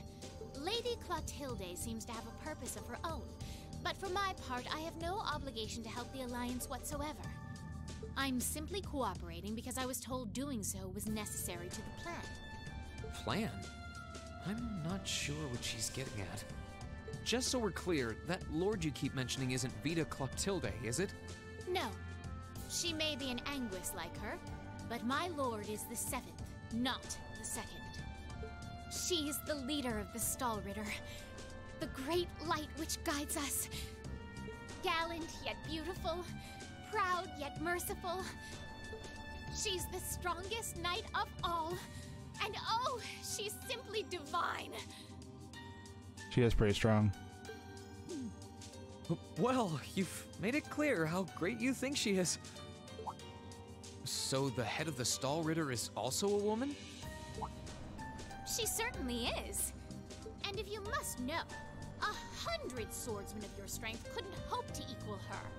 Lady Clotilde seems to have a purpose of her own, but for my part, I have no obligation to help the Alliance whatsoever. I'm simply cooperating because I was told doing so was necessary to the plan. Plan? I'm not sure what she's getting at. Just so we're clear, that lord you keep mentioning isn't Vita Clotilde, is it? No. She may be an Anguis like her, but my lord is the 7th, not the 2nd. She is the leader of the Stahlritter, the great light which guides us. Gallant yet beautiful, proud yet merciful. She's the strongest knight of all, and oh, she's simply divine. She is pretty strong. Well, you've made it clear how great you think she is. So the head of the Stahlritter is also a woman? She certainly is. And if you must know, 100 swordsmen of your strength couldn't hope to equal her.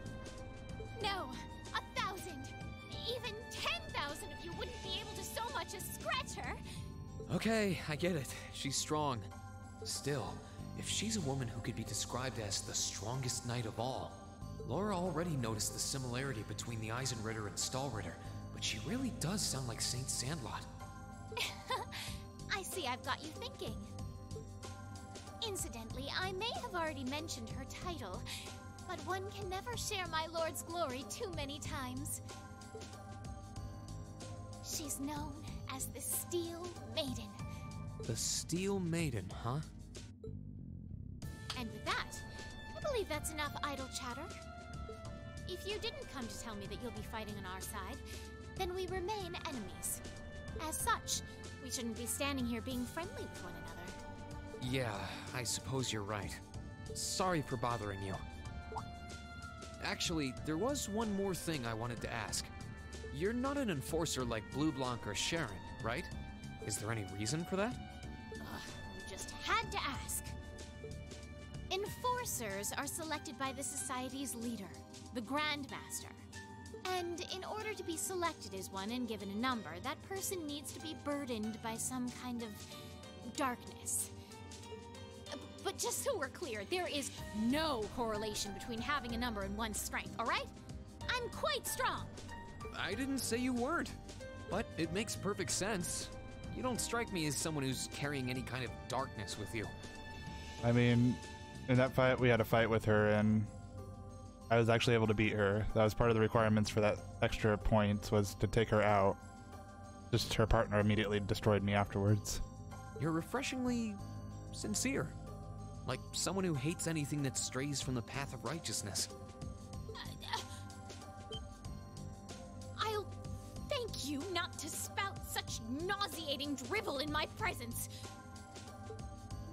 No, 1,000, even 10,000 of you wouldn't be able to so much as scratch her. Okay, I get it. She's strong. Still, if she's a woman who could be described as the strongest knight of all, Laura already noticed the similarity between the Eisenritter and Stahlritter, but she really does sound like Saint Sandlot. I see I've got you thinking. Incidentally, I may have already mentioned her title, but one can never share my lord's glory too many times. She's known as the Steel Maiden. The Steel Maiden, huh? And with that, I believe that's enough idle chatter. If you didn't come to tell me that you'll be fighting on our side, then we remain enemies. As such, we shouldn't be standing here being friendly with one another. Yeah, I suppose you're right. Sorry for bothering you. Actually, there was one more thing I wanted to ask. You're not an enforcer like Blue Blanc or Sharon, right? Is there any reason for that? We just had to ask. Enforcers are selected by the Society's leader, the Grandmaster. And in order to be selected as one and given a number, that person needs to be burdened by some kind of darkness. But just so we're clear, there is no correlation between having a number and one's strength, alright? I'm quite strong. I didn't say you weren't, but it makes perfect sense. You don't strike me as someone who's carrying any kind of darkness with you. I mean, in that fight, we had a fight with her, and I was actually able to beat her. That was part of the requirements for that extra points, was to take her out. Just her partner immediately destroyed me afterwards. You're refreshingly sincere. Like someone who hates anything that strays from the path of righteousness. I'll thank you not to spout such nauseating drivel in my presence.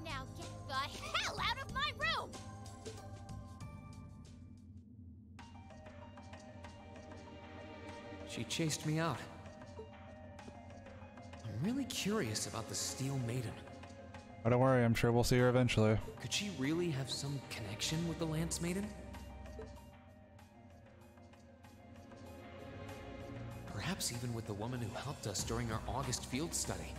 Now get the hell out of my room! She chased me out. I'm really curious about the Steel Maiden. Oh, don't worry, I'm sure we'll see her eventually. Could she really have some connection with the Lance Maiden? Perhaps even with the woman who helped us during our August field study.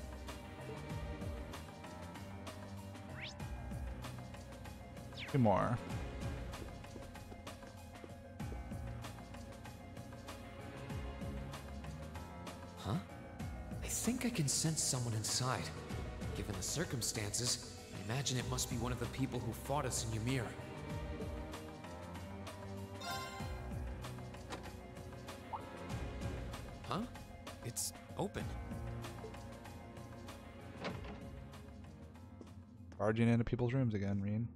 Two more. Huh? I think I can sense someone inside. Given the circumstances, I imagine it must be one of the people who fought us in Ymir. Huh? It's open. Barging into people's rooms again, Reen.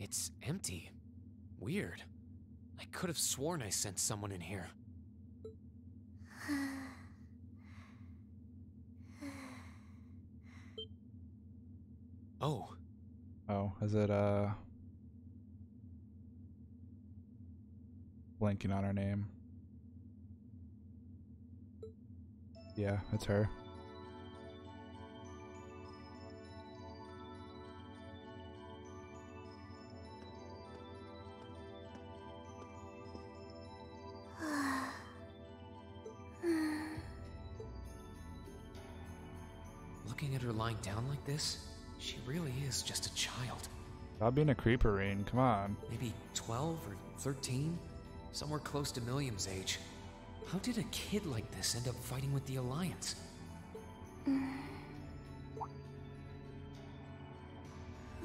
It's empty. Weird. I could have sworn I sensed someone in here. Oh. Oh, is it, blanking on her name. Yeah, it's her. Looking at her lying down like this, she really is just a child. Stop being a creeper, Reen. Come on. Maybe 12 or 13? Somewhere close to Milliam's age. How did a kid like this end up fighting with the Alliance? Who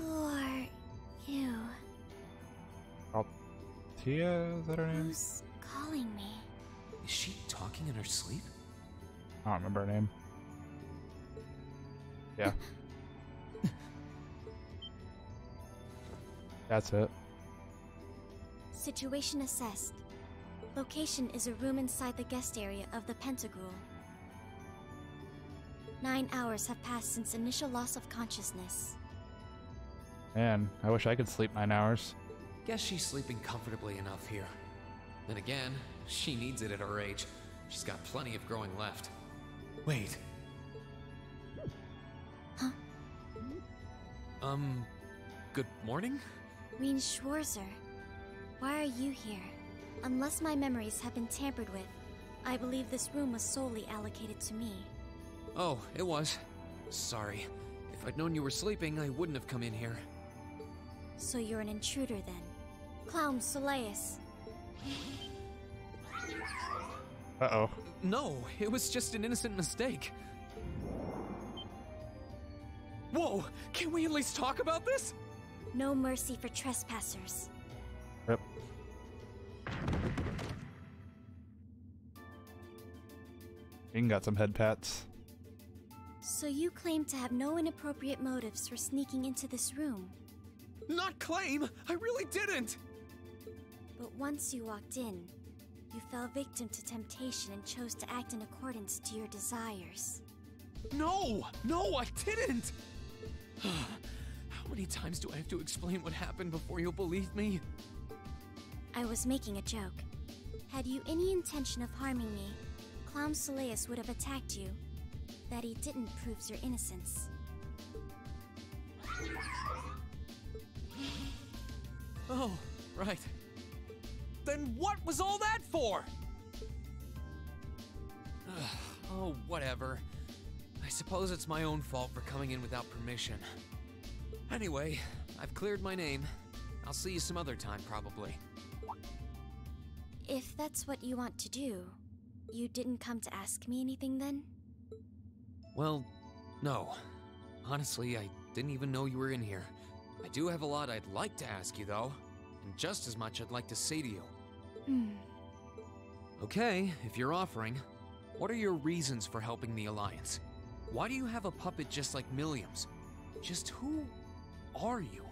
are you? I'll Tia, is that her name? Who's calling me? Is she talking in her sleep? I don't remember her name. Yeah. That's it. Situation assessed. Location is a room inside the guest area of the Pentagram. 9 hours have passed since initial loss of consciousness. Man, I wish I could sleep 9 hours. Guess she's sleeping comfortably enough here. Then again, she needs it at her age. She's got plenty of growing left. Wait. Huh? Good morning? Reen Schwarzer, why are you here? Unless my memories have been tampered with, I believe this room was solely allocated to me. Oh, it was. Sorry. If I'd known you were sleeping, I wouldn't have come in here. So you're an intruder then. Clown Soleus. Uh-oh. No, it was just an innocent mistake. Whoa! Can we at least talk about this? No mercy for trespassers. Yep. Ring got some head pats. So you claim to have no inappropriate motives for sneaking into this room. Not claim! I really didn't! But once you walked in, you fell victim to temptation and chose to act in accordance to your desires. No! No, I didn't! How many times do I have to explain what happened before you'll believe me? I was making a joke. Had you any intention of harming me, Clown Soleus would have attacked you. That he didn't proves your innocence. Oh, right. Then what was all that for? Oh, whatever. I suppose it's my own fault for coming in without permission. Anyway, I've cleared my name. I'll see you some other time, probably. If that's what you want to do, you didn't come to ask me anything then? Well, no. Honestly, I didn't even know you were in here. I do have a lot I'd like to ask you, though. And just as much I'd like to say to you. Okay, if you're offering, what are your reasons for helping the Alliance? Why do you have a puppet just like Milliam's? Just who are you?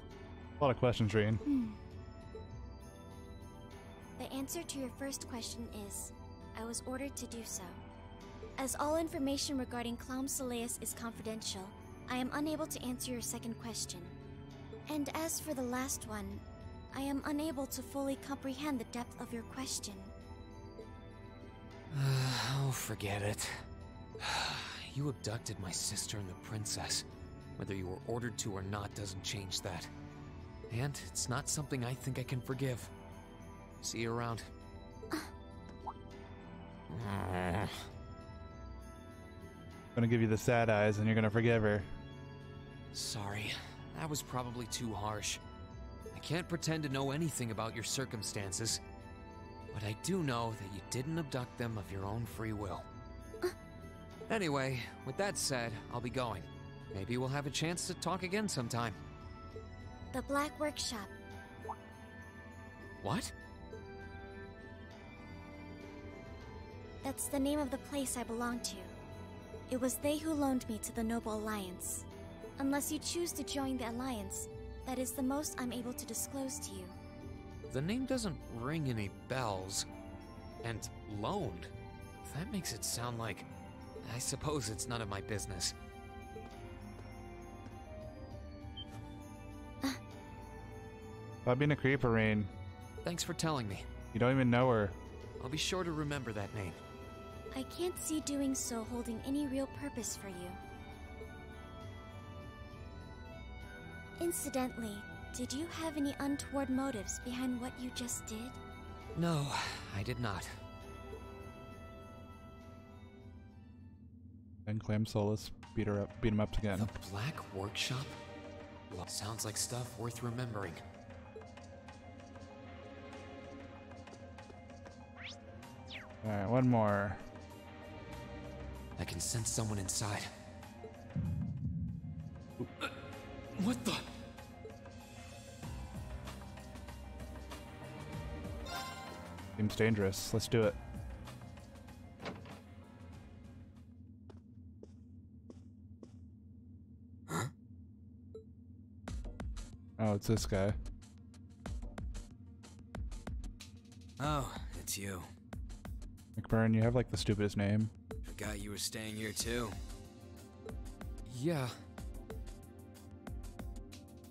A lot of questions, Reen. The answer to your first question is, I was ordered to do so. As all information regarding Clown Soleus is confidential, I am unable to answer your second question. And as for the last one, I am unable to fully comprehend the depth of your question. Oh, forget it. You abducted my sister and the princess. Whether you were ordered to or not doesn't change that. And it's not something I think I can forgive. See you around. Gonna give you the sad eyes and you're gonna forgive her. Sorry, that was probably too harsh. I can't pretend to know anything about your circumstances, but I do know that you didn't abduct them of your own free will. Anyway, with that said, I'll be going. Maybe we'll have a chance to talk again sometime. The Black Workshop. What? That's the name of the place I belong to. It was they who loaned me to the Noble Alliance. Unless you choose to join the Alliance, that is the most I'm able to disclose to you. The name doesn't ring any bells. And loaned? That makes it sound like... I suppose it's none of my business. Stop being a creeper, Reen. Thanks for telling me. You don't even know her. I'll be sure to remember that name. I can't see doing so holding any real purpose for you. Incidentally, did you have any untoward motives behind what you just did? No, I did not. Then Clam Solus beat him up again. The Black Workshop? Well, sounds like stuff worth remembering. Alright, one more. I can sense someone inside. What the? Seems dangerous. Let's do it. Huh? Oh, it's this guy. Oh, it's you. McBurn, you have like the stupidest name. Forgot you were staying here too. Yeah.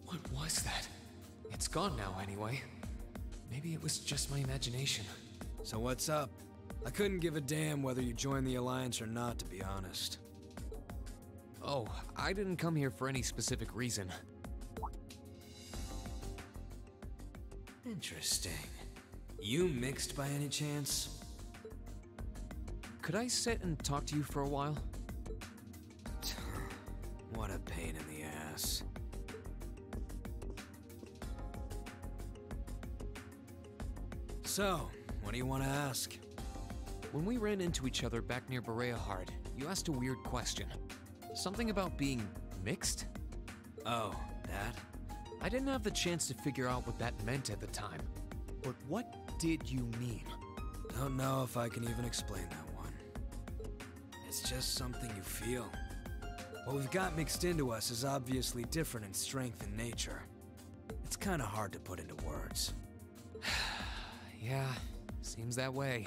What was that? It's gone now anyway. Maybe it was just my imagination. So what's up? I couldn't give a damn whether you joined the Alliance or not, to be honest. Oh, I didn't come here for any specific reason. Interesting. You mixed by any chance? Could I sit and talk to you for a while? What a pain in the ass. So, what do you want to ask? When we ran into each other back near Bereahard, you asked a weird question. Something about being mixed? Oh, that? I didn't have the chance to figure out what that meant at the time. But what did you mean? Don't know if I can even explain that one. It's just something you feel. What we've got mixed into us is obviously different in strength and nature. It's kind of hard to put into words. Yeah, seems that way.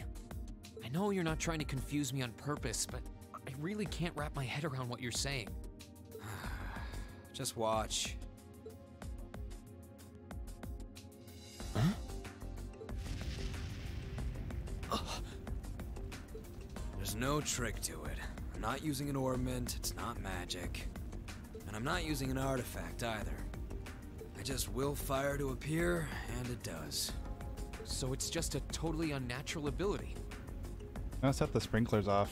I know you're not trying to confuse me on purpose, but I really can't wrap my head around what you're saying. Just watch. Huh? There's no trick to it. I'm not using an ornament, it's not magic. And I'm not using an artifact either. I just will fire to appear, and it does. So it's just a totally unnatural ability. Now set the sprinklers off.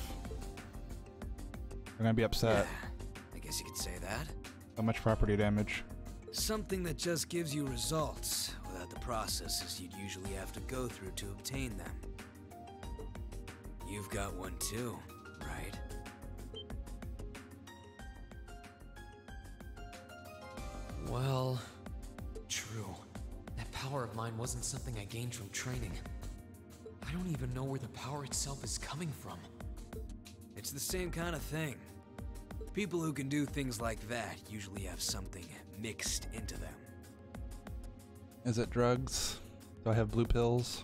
They're gonna be upset. Yeah, I guess you could say that. So much property damage. Something that just gives you results, without the processes you'd usually have to go through to obtain them. You've got one too, right? Well, true. That power of mine wasn't something I gained from training. I don't even know where the power itself is coming from. It's the same kind of thing. People who can do things like that usually have something mixed into them. Is it drugs? Do I have blue pills?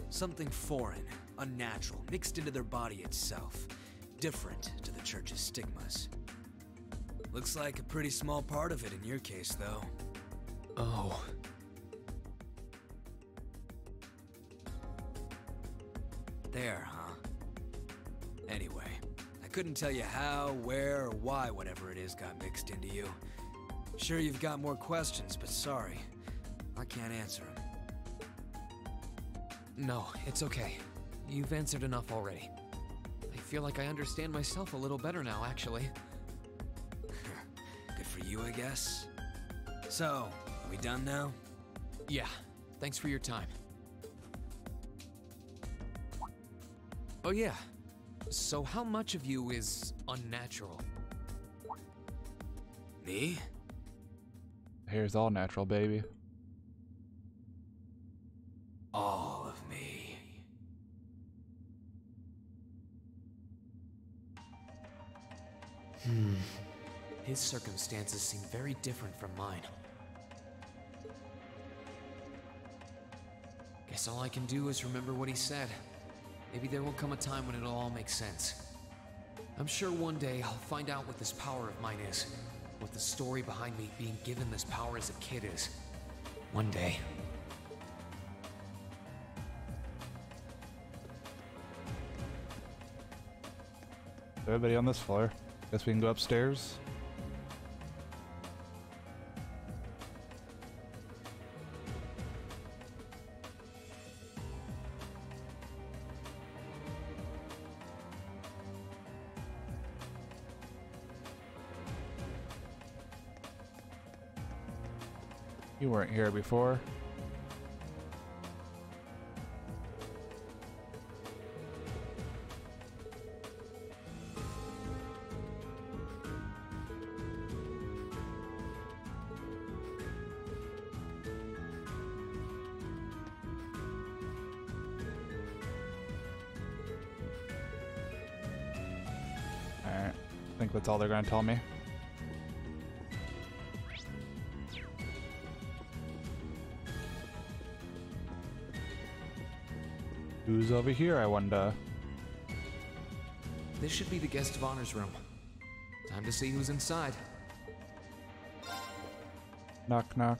Something foreign, unnatural, mixed into their body itself. Different to the church's stigmas. Looks like a pretty small part of it in your case, though. Oh. There, huh? Anyway, I couldn't tell you how, where, or why whatever it is got mixed into you. Sure you've got more questions, but sorry. I can't answer them. No, it's okay. You've answered enough already. I feel like I understand myself a little better now, actually. Good for you, I guess. So, we done now? Yeah, thanks for your time. Oh yeah, so how much of you is unnatural? Me? Hair's all natural, baby. All of me. His circumstances seem very different from mine. Guess all I can do is remember what he said. Maybe there will come a time when it'll all make sense. I'm sure one day I'll find out what this power of mine is. What the story behind me being given this power as a kid is. One day. Everybody on this floor. Guess we can go upstairs. You weren't here before. I think that's all they're gonna tell me. Who's over here, I wonder? This should be the guest of honor's room. Time to see who's inside. Knock, knock.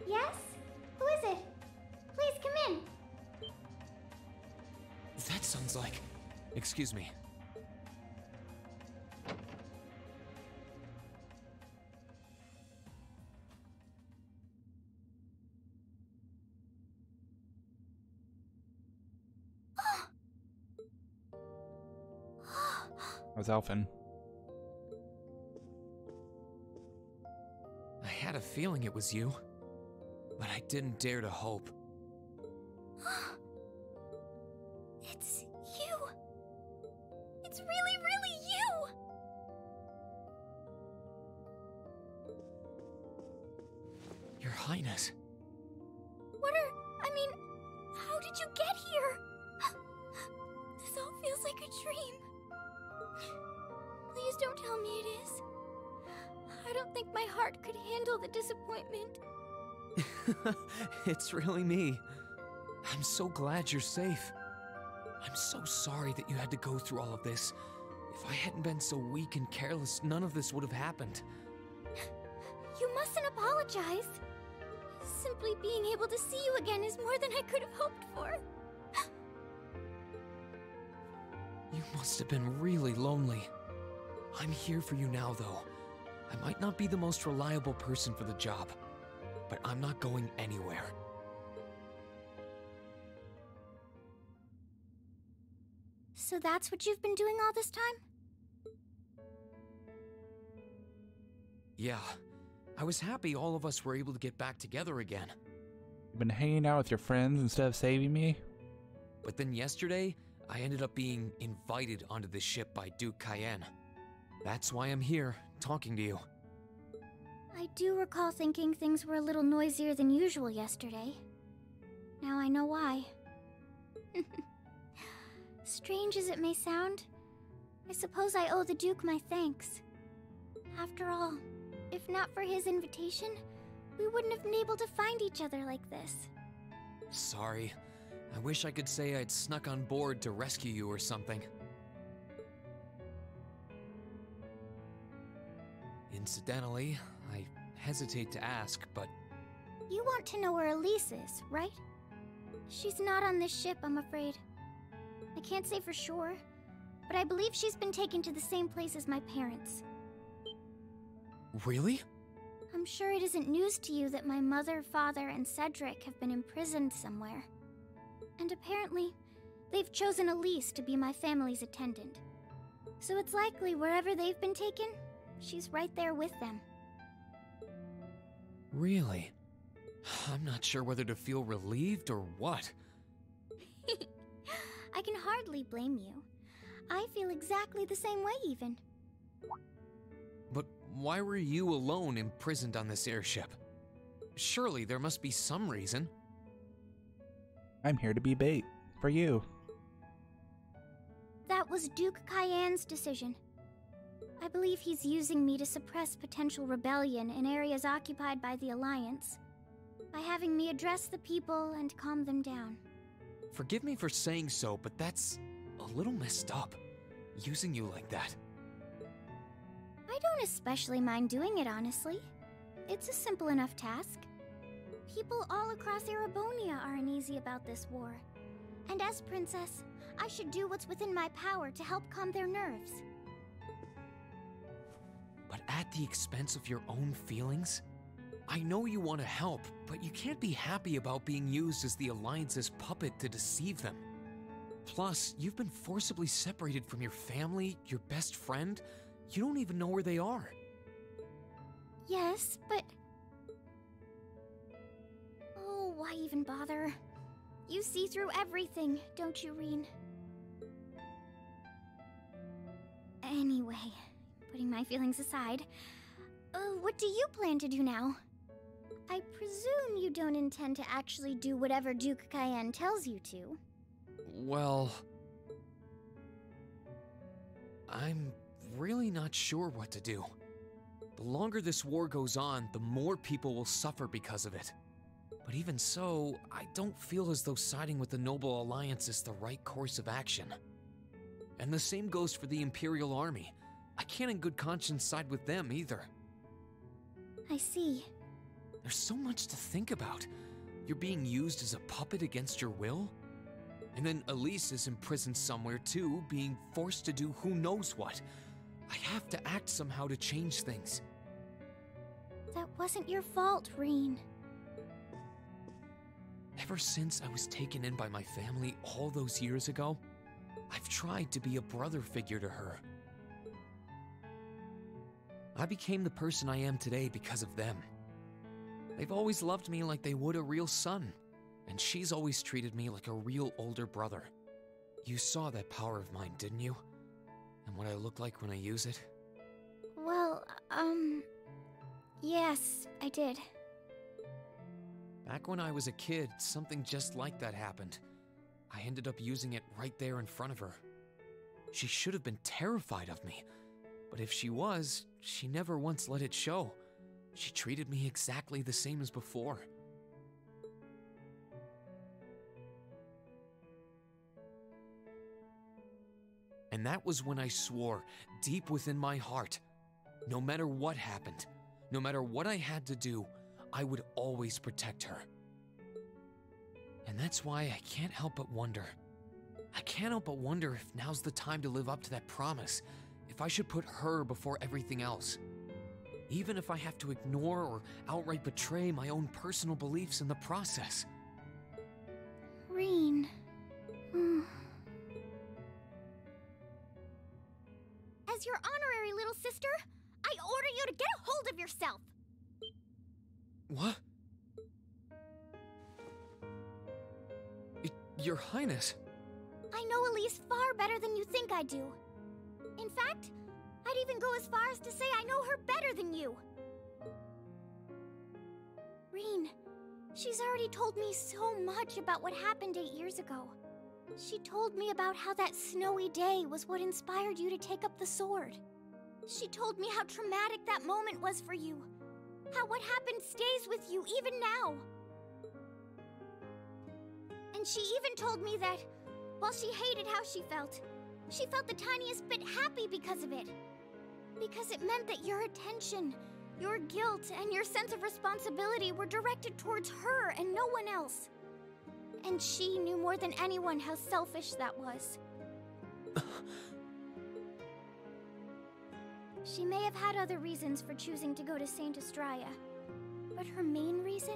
Yes? Who is it? Please come in. That sounds like... Excuse me. That's Alphen. I had a feeling it was you, but I didn't dare to hope. It's you. It's really, really you. Your Highness. I mean, how did you get here? This all feels like a dream. Please don't tell me it is. I don't think my heart could handle the disappointment. It's really me. I'm so glad you're safe. I'm so sorry that you had to go through all of this. If I hadn't been so weak and careless, none of this would have happened. You mustn't apologize. Simply being able to see you again is more than I could have hoped for. You must have been really lonely. I'm here for you now, though. I might not be the most reliable person for the job, but I'm not going anywhere. So that's what you've been doing all this time? Yeah. I was happy all of us were able to get back together again. You've been hanging out with your friends instead of saving me? But then yesterday, I ended up being invited onto the ship by Duke Cayenne. That's why I'm here, talking to you. I do recall thinking things were a little noisier than usual yesterday. Now I know why. Strange as it may sound, I suppose I owe the Duke my thanks. After all, if not for his invitation, we wouldn't have been able to find each other like this. Sorry. I wish I could say I'd snuck on board to rescue you or something. Incidentally, I hesitate to ask, but... You want to know where Elise is, right? She's not on this ship, I'm afraid. I can't say for sure, but I believe she's been taken to the same place as my parents. Really? I'm sure it isn't news to you that my mother, father, and Cedric have been imprisoned somewhere. And apparently, they've chosen Elise to be my family's attendant. So it's likely wherever they've been taken, she's right there with them. Really? I'm not sure whether to feel relieved or what. I can hardly blame you. I feel exactly the same way, even. But why were you alone imprisoned on this airship? Surely there must be some reason. I'm here to be bait. For you. That was Duke Cayenne's decision. I believe he's using me to suppress potential rebellion in areas occupied by the Alliance, by having me address the people and calm them down. Forgive me for saying so, but that's a little messed up, using you like that. I don't especially mind doing it, honestly. It's a simple enough task. People all across Erebonia are uneasy about this war. And as princess, I should do what's within my power to help calm their nerves. But at the expense of your own feelings? I know you want to help, but you can't be happy about being used as the Alliance's puppet to deceive them. Plus, you've been forcibly separated from your family, your best friend. You don't even know where they are. Yes, but... Oh, why even bother? You see through everything, don't you, Reen? Anyway, putting my feelings aside, what do you plan to do now? I presume you don't intend to actually do whatever Duke Cayenne tells you to. Well... I'm really not sure what to do. The longer this war goes on, the more people will suffer because of it. But even so, I don't feel as though siding with the Noble Alliance is the right course of action. And the same goes for the Imperial Army. I can't in good conscience side with them either. I see. There's so much to think about. You're being used as a puppet against your will? And then Elise is imprisoned somewhere too, being forced to do who knows what. I have to act somehow to change things. That wasn't your fault, Reen. Ever since I was taken in by my family all those years ago, I've tried to be a brother figure to her. I became the person I am today because of them. They've always loved me like they would a real son, and she's always treated me like a real older brother. You saw that power of mine, didn't you? And what I look like when I use it? Well, yes, I did. Back when I was a kid, something just like that happened. I ended up using it right there in front of her. She should have been terrified of me, but if she was, she never once let it show. She treated me exactly the same as before. And that was when I swore, deep within my heart, no matter what happened, no matter what I had to do, I would always protect her. And that's why I can't help but wonder. I can't help but wonder if now's the time to live up to that promise, if I should put her before everything else. Even if I have to ignore or outright betray my own personal beliefs in the process. Reen. As your honorary little sister, I order you to get a hold of yourself! What? Your Highness. I know Elise far better than you think I do. In fact, I'd even go as far as to say I know her better than you. Reen, she's already told me so much about what happened 8 years ago. She told me about how that snowy day was what inspired you to take up the sword. She told me how traumatic that moment was for you. How what happened stays with you even now. And she even told me that, while she hated how she felt the tiniest bit happy because of it. Because it meant that your attention, your guilt, and your sense of responsibility were directed towards her and no one else. And she knew more than anyone how selfish that was. She may have had other reasons for choosing to go to Saint Estrella, but her main reason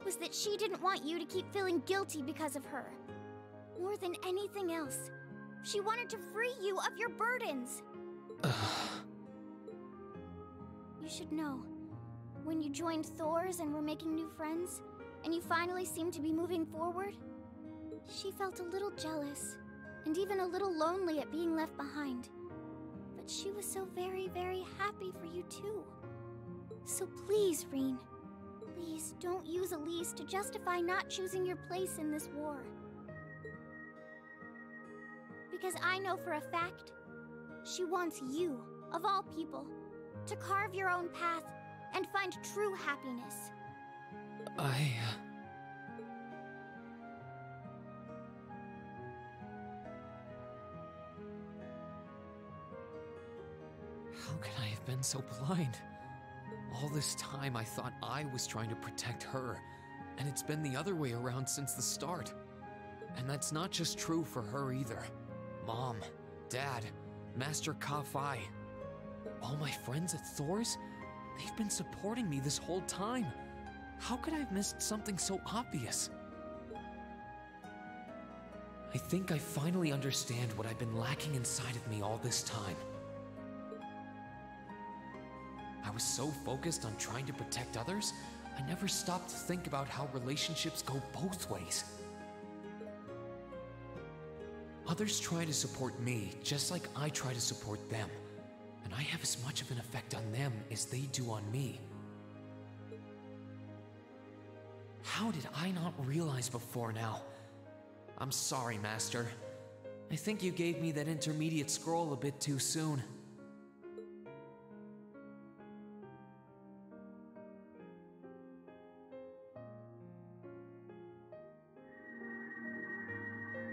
was that she didn't want you to keep feeling guilty because of her. More than anything else, she wanted to free you of your burdens. You should know, when you joined Thor's and were making new friends, and you finally seemed to be moving forward, she felt a little jealous, and even a little lonely at being left behind. But she was so very, very happy for you too. So please, Reen, please don't use Elise to justify not choosing your place in this war. Because I know for a fact, she wants you, of all people, to carve your own path and find true happiness. How could I have been so blind? All this time I thought I was trying to protect her, and it's been the other way around since the start. And that's not just true for her either. Mom, Dad, Master Ka-Fai. All my friends at Thor's, they've been supporting me this whole time. How could I have missed something so obvious? I think I finally understand what I've been lacking inside of me all this time. I was so focused on trying to protect others, I never stopped to think about how relationships go both ways. Others try to support me just like I try to support them, and I have as much of an effect on them as they do on me. How did I not realize before now? I'm sorry, Master. I think you gave me that intermediate scroll a bit too soon.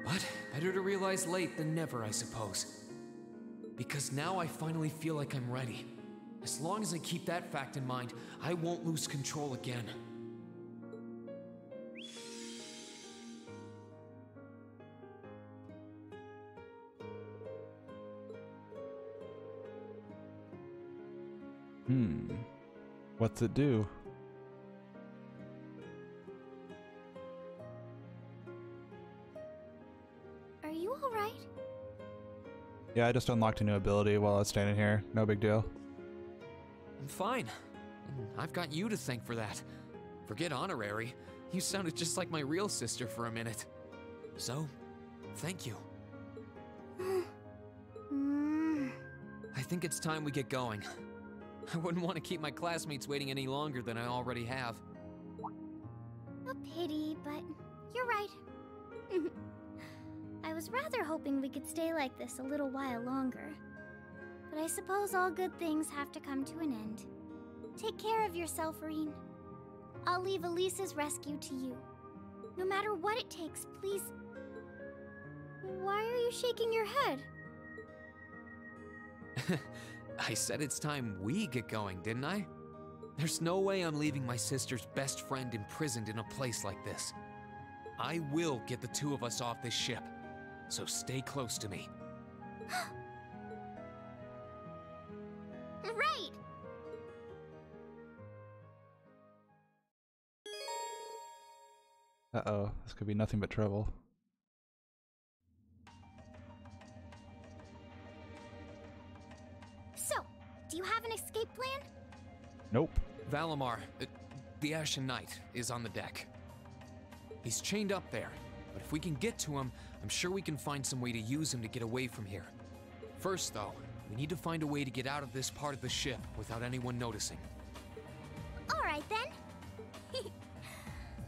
But better to realize late than never, I suppose. Because now I finally feel like I'm ready. As long as I keep that fact in mind, I won't lose control again. What's it do? Are you alright? Yeah, I just unlocked a new ability while I was standing here. No big deal. I'm fine. And I've got you to thank for that. Forget honorary. You sounded just like my real sister for a minute. So, thank you. I think it's time we get going. I wouldn't want to keep my classmates waiting any longer than I already have. A pity, but you're right. I was rather hoping we could stay like this a little while longer. But I suppose all good things have to come to an end. Take care of yourself, Rean. I'll leave Elisa's rescue to you. No matter what it takes, please... Why are you shaking your head? I said it's time we get going, didn't I? There's no way I'm leaving my sister's best friend imprisoned in a place like this. I will get the two of us off this ship, so stay close to me. Right! Uh-oh, this could be nothing but trouble. So, do you have an escape plan? Nope. Valimar, the Ashen Knight, is on the deck. He's chained up there, but if we can get to him, I'm sure we can find some way to use him to get away from here. First, though, we need to find a way to get out of this part of the ship without anyone noticing. Alright then.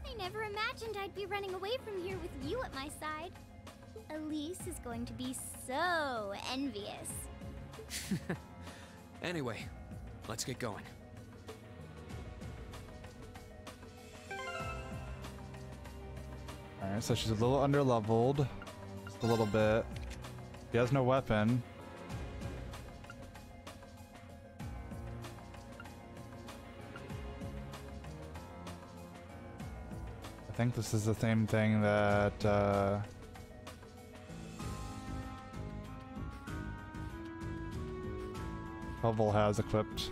I never imagined I'd be running away from here with you at my side. Elise is going to be so envious. Anyway, let's get going. Alright, so she's a little underleveled. Just a little bit. She has no weapon. I think this is the same thing that Helvel has equipped.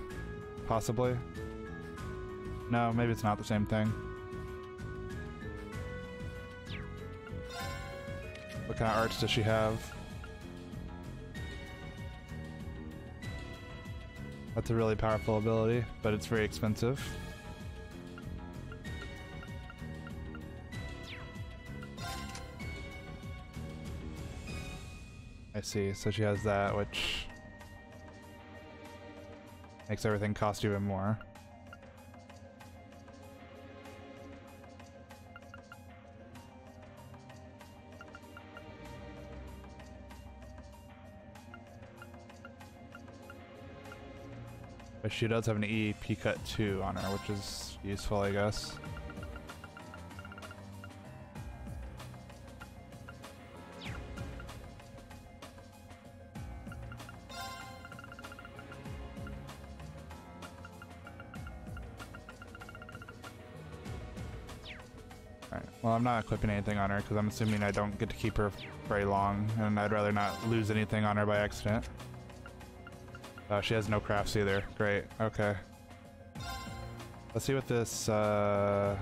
Possibly. No, maybe it's not the same thing. What kind of arts does she have? That's a really powerful ability, but it's very expensive. I see, so she has that, which makes everything cost even more. But she does have an EAP cut 2 on her, which is useful, I guess. Alright, well, I'm not equipping anything on her because I'm assuming I don't get to keep her very long, and I'd rather not lose anything on her by accident. She has no crafts either. Great. Okay. Let's see what this, that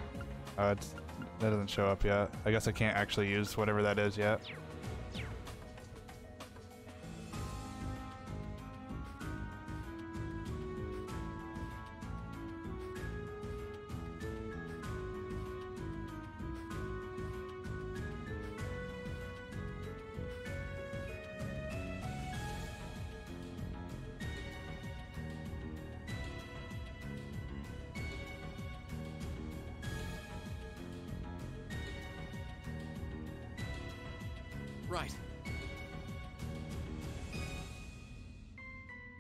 doesn't show up yet. I guess I can't actually use whatever that is yet. Right.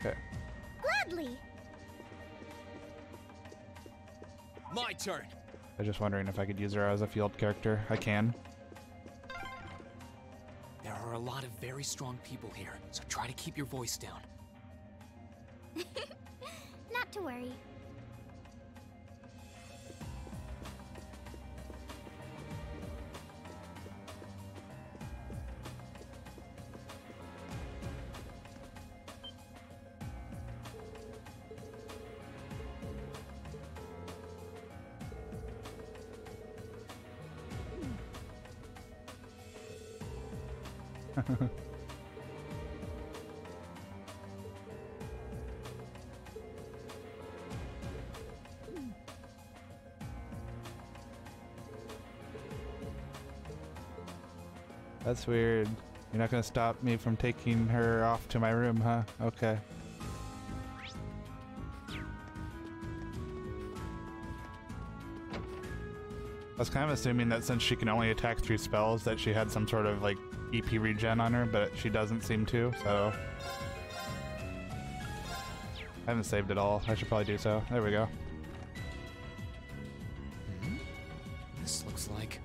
Okay. Gladly. My turn. I was just wondering if I could use her as a field character. I can. There are a lot of very strong people here, so try to keep your voice down. Not to worry. That's weird. You're not gonna stop me from taking her off to my room, huh? Okay. I was kind of assuming that since she can only attack through spells that she had some sort of like EP regen on her, but she doesn't seem to, so... I haven't saved it all. I should probably do so. There we go. This looks like...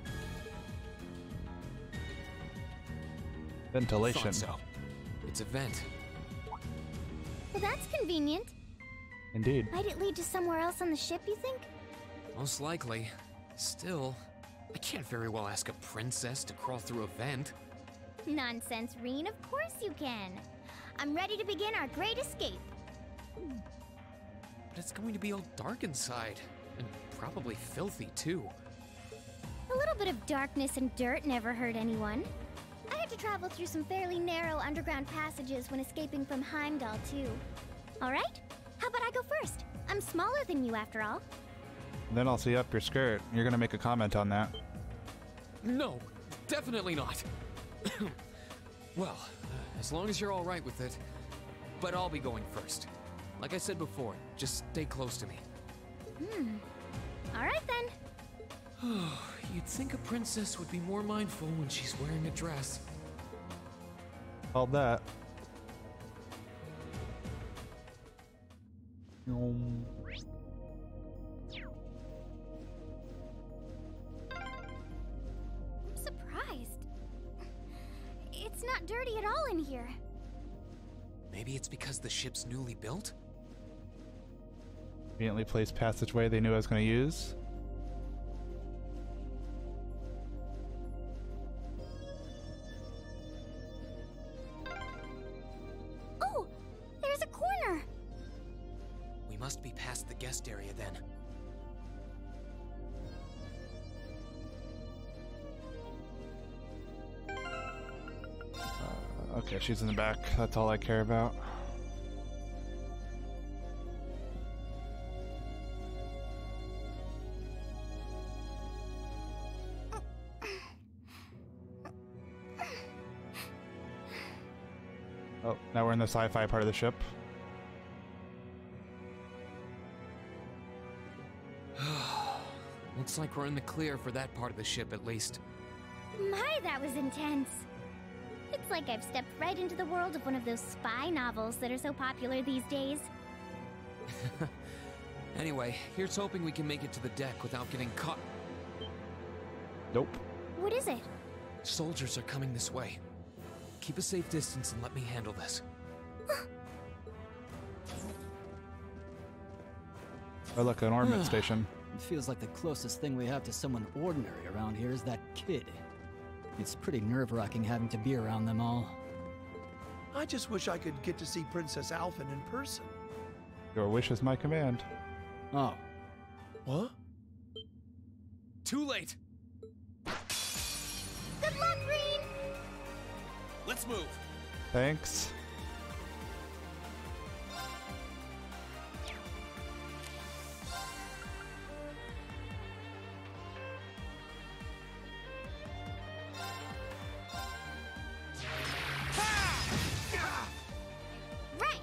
ventilation. Thought so. It's a vent. Well, that's convenient. Indeed. Might it lead to somewhere else on the ship, you think? Most likely. Still, I can't very well ask a princess to crawl through a vent. Nonsense, Reen. Of course you can. I'm ready to begin our great escape. But it's going to be all dark inside. And probably filthy, too. A little bit of darkness and dirt never hurt anyone. I had to travel through some fairly narrow underground passages when escaping from Heimdall, too. All right? How about I go first? I'm smaller than you, after all. Then I'll see up your skirt. You're gonna make a comment on that. No, definitely not. Well, as long as you're all right with it. But I'll be going first. Like I said before, just stay close to me. All right, then. You'd think a princess would be more mindful when she's wearing a dress. Called that. I'm surprised. It's not dirty at all in here. Maybe it's because the ship's newly built? Conveniently placed passageway they knew I was going to use. Oh, there's a corner. We must be past the guest area then. Okay, she's in the back. That's all I care about. Oh, now we're in the sci-fi part of the ship. Looks like we're in the clear for that part of the ship at least. My, that was intense. It's like I've stepped right into the world of one of those spy novels that are so popular these days. Anyway, here's hoping we can make it to the deck without getting caught. Nope. What is it? Soldiers are coming this way. Keep a safe distance and let me handle this. Oh look, an ornament station. It feels like the closest thing we have to someone ordinary around here is that kid. It's pretty nerve-wracking having to be around them all. I just wish I could get to see Princess Alphen in person. Your wish is my command. Oh. What? Too late! Good luck, Reen! Let's move! Thanks. Right!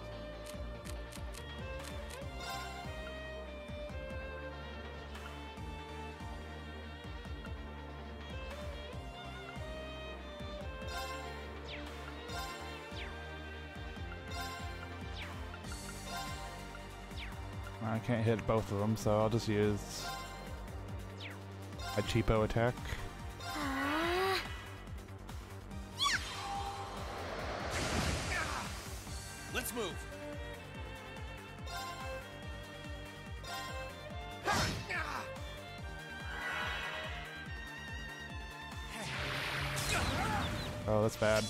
I can't hit both of them, so I'll just use a cheapo attack. Let's move. Oh, that's bad.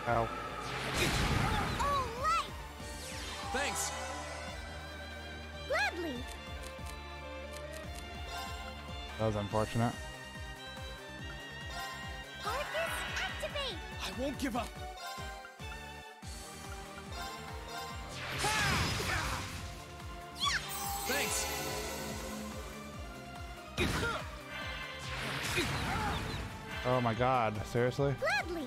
Ow. Thanks. Gladly. That was unfortunate. Arcus, activate. I won't give up. Thanks. Oh my god, seriously? Gladly.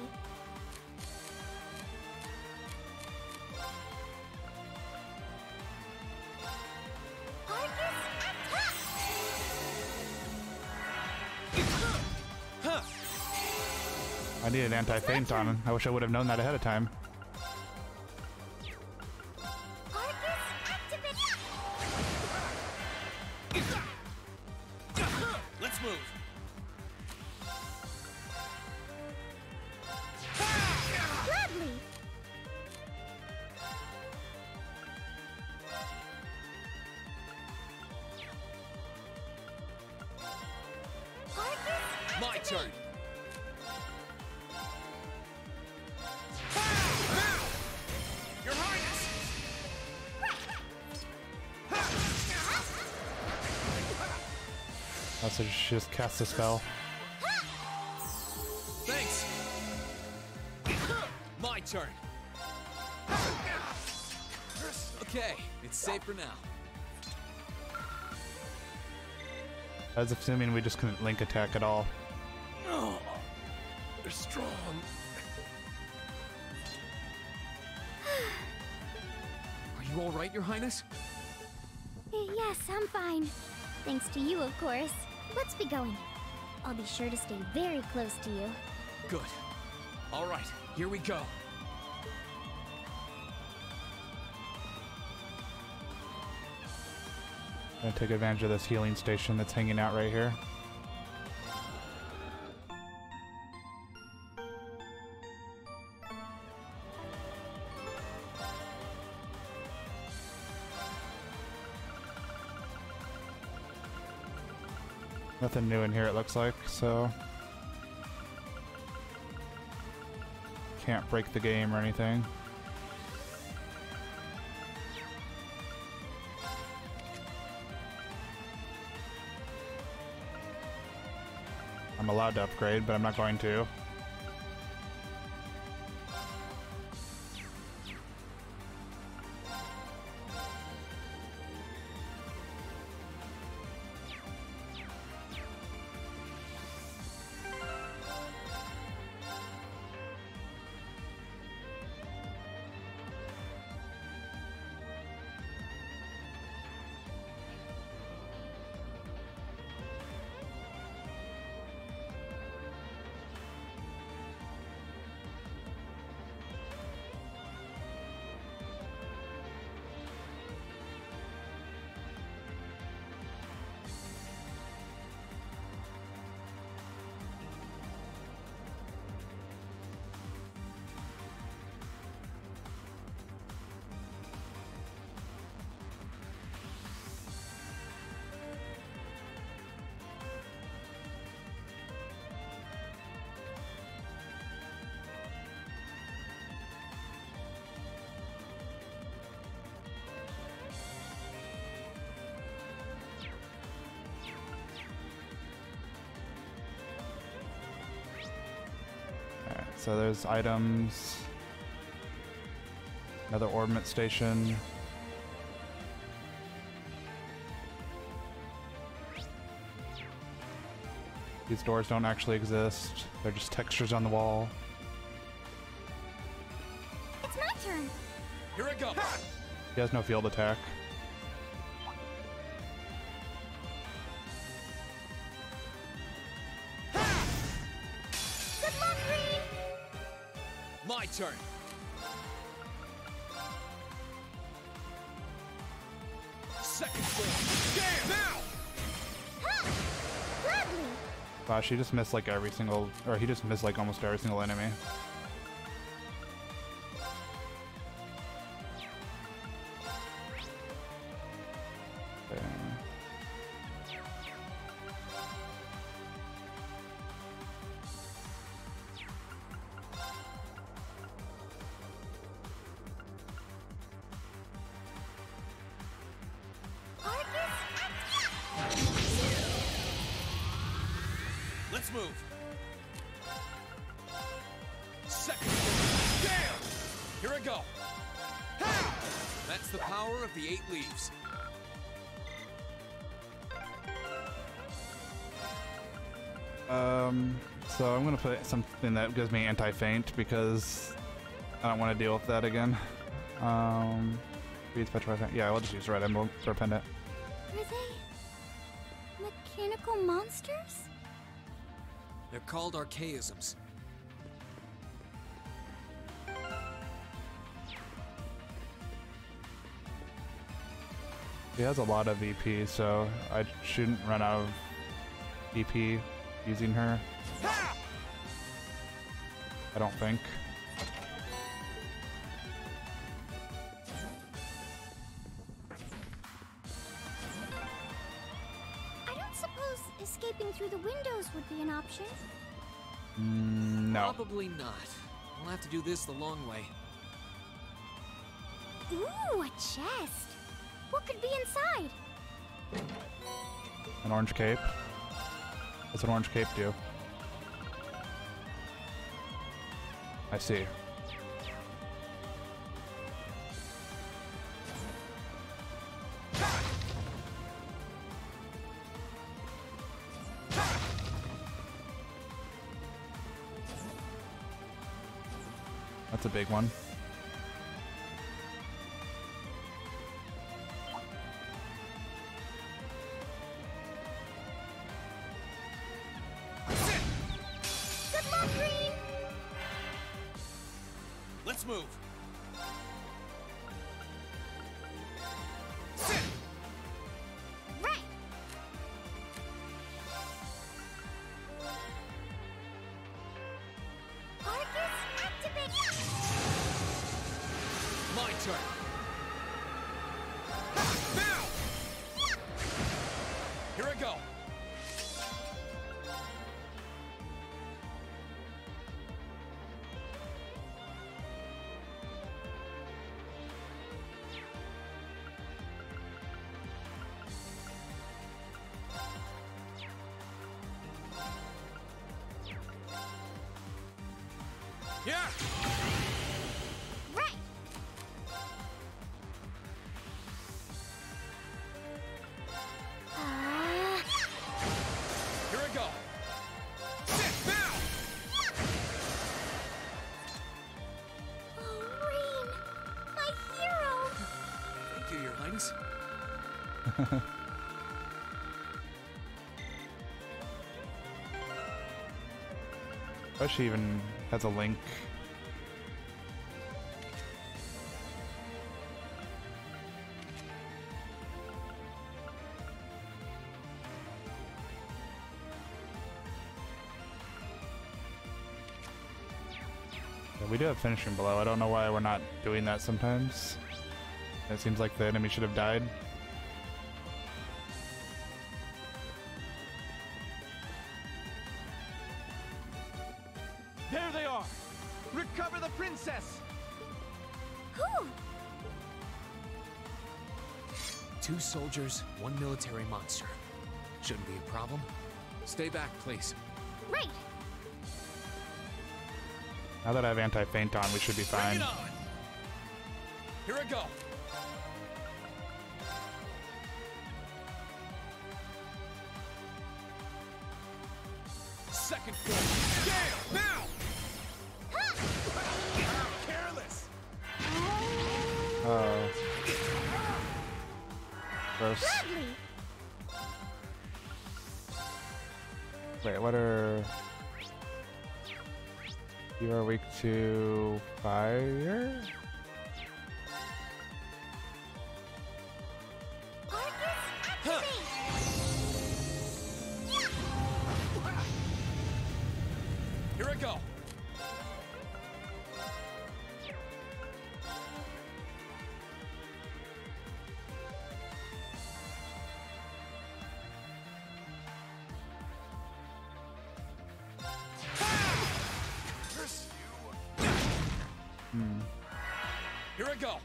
I need an anti-feint on him. I wish I would have known that ahead of time. Let's move. Gladly. My turn. Your Highness. Oh, so she just cast a spell. Thanks. My turn. Okay, it's safe for now. I was assuming we just couldn't link attack at all. Oh, they're strong. Are you all right, Your Highness? Yes, I'm fine. Thanks to you, of course. Let's be going. I'll be sure to stay very close to you. Good. All right, here we go. I'm gonna take advantage of this healing station that's hanging out right here. Nothing new in here, it looks like, so can't break the game or anything. I'm allowed to upgrade, but I'm not going to. So there's items, another orbment station. These doors don't actually exist. They're just textures on the wall. It's my turn. Here I go. He has no field attack. Good luck, Green. My turn. Second form. Damn! Now! Gladly. Wow, she just missed like every single, or he just missed like almost every single enemy. Okay. Let's move. Second form. Damn! Here I go. That's the power of the 8 leaves. So I'm gonna put something that gives me anti-feint because I don't want to deal with that again. Read special attack. Yeah, I'll just use Red Emblem for a pendant. Are they mechanical monsters? They're called archaisms. He has a lot of EP, so I shouldn't run out of EP using her. I don't think. I don't suppose escaping through the windows would be an option. No. Probably not. We'll have to do this the long way. Ooh, a chest. What could be inside? An orange cape. What's an orange cape do? I see. That's a big one. Good luck, Green. Let's move. Right. Arcus, activate. My turn. Now! Here I go. Yeah! Right. Here I go. Sit now! Oh, Rain, my hero. Thank you, Your Highness. Oh, she even has a link. Yeah, we do have finishing below. I don't know why we're not doing that sometimes. It seems like the enemy should have died. There they are! Recover the princess! Who? 2 soldiers, 1 military monster. Shouldn't be a problem. Stay back, please. Right. Now that I have anti-feint on, we should be Bring fine. it on! Here I go. Second form. Gale, now! Careless! Oh. Gross. Wait, what are... You are weak to fire? Here I go. Here I go.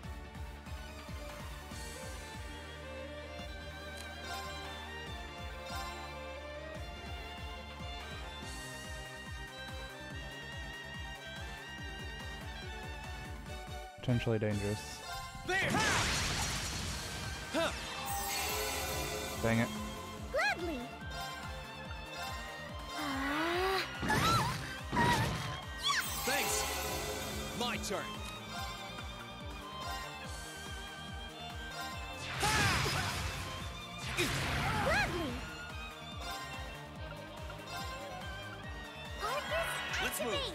Potentially dangerous. There. Huh. Dang it. Gladly. Thanks. My turn. Gladly. Let's move.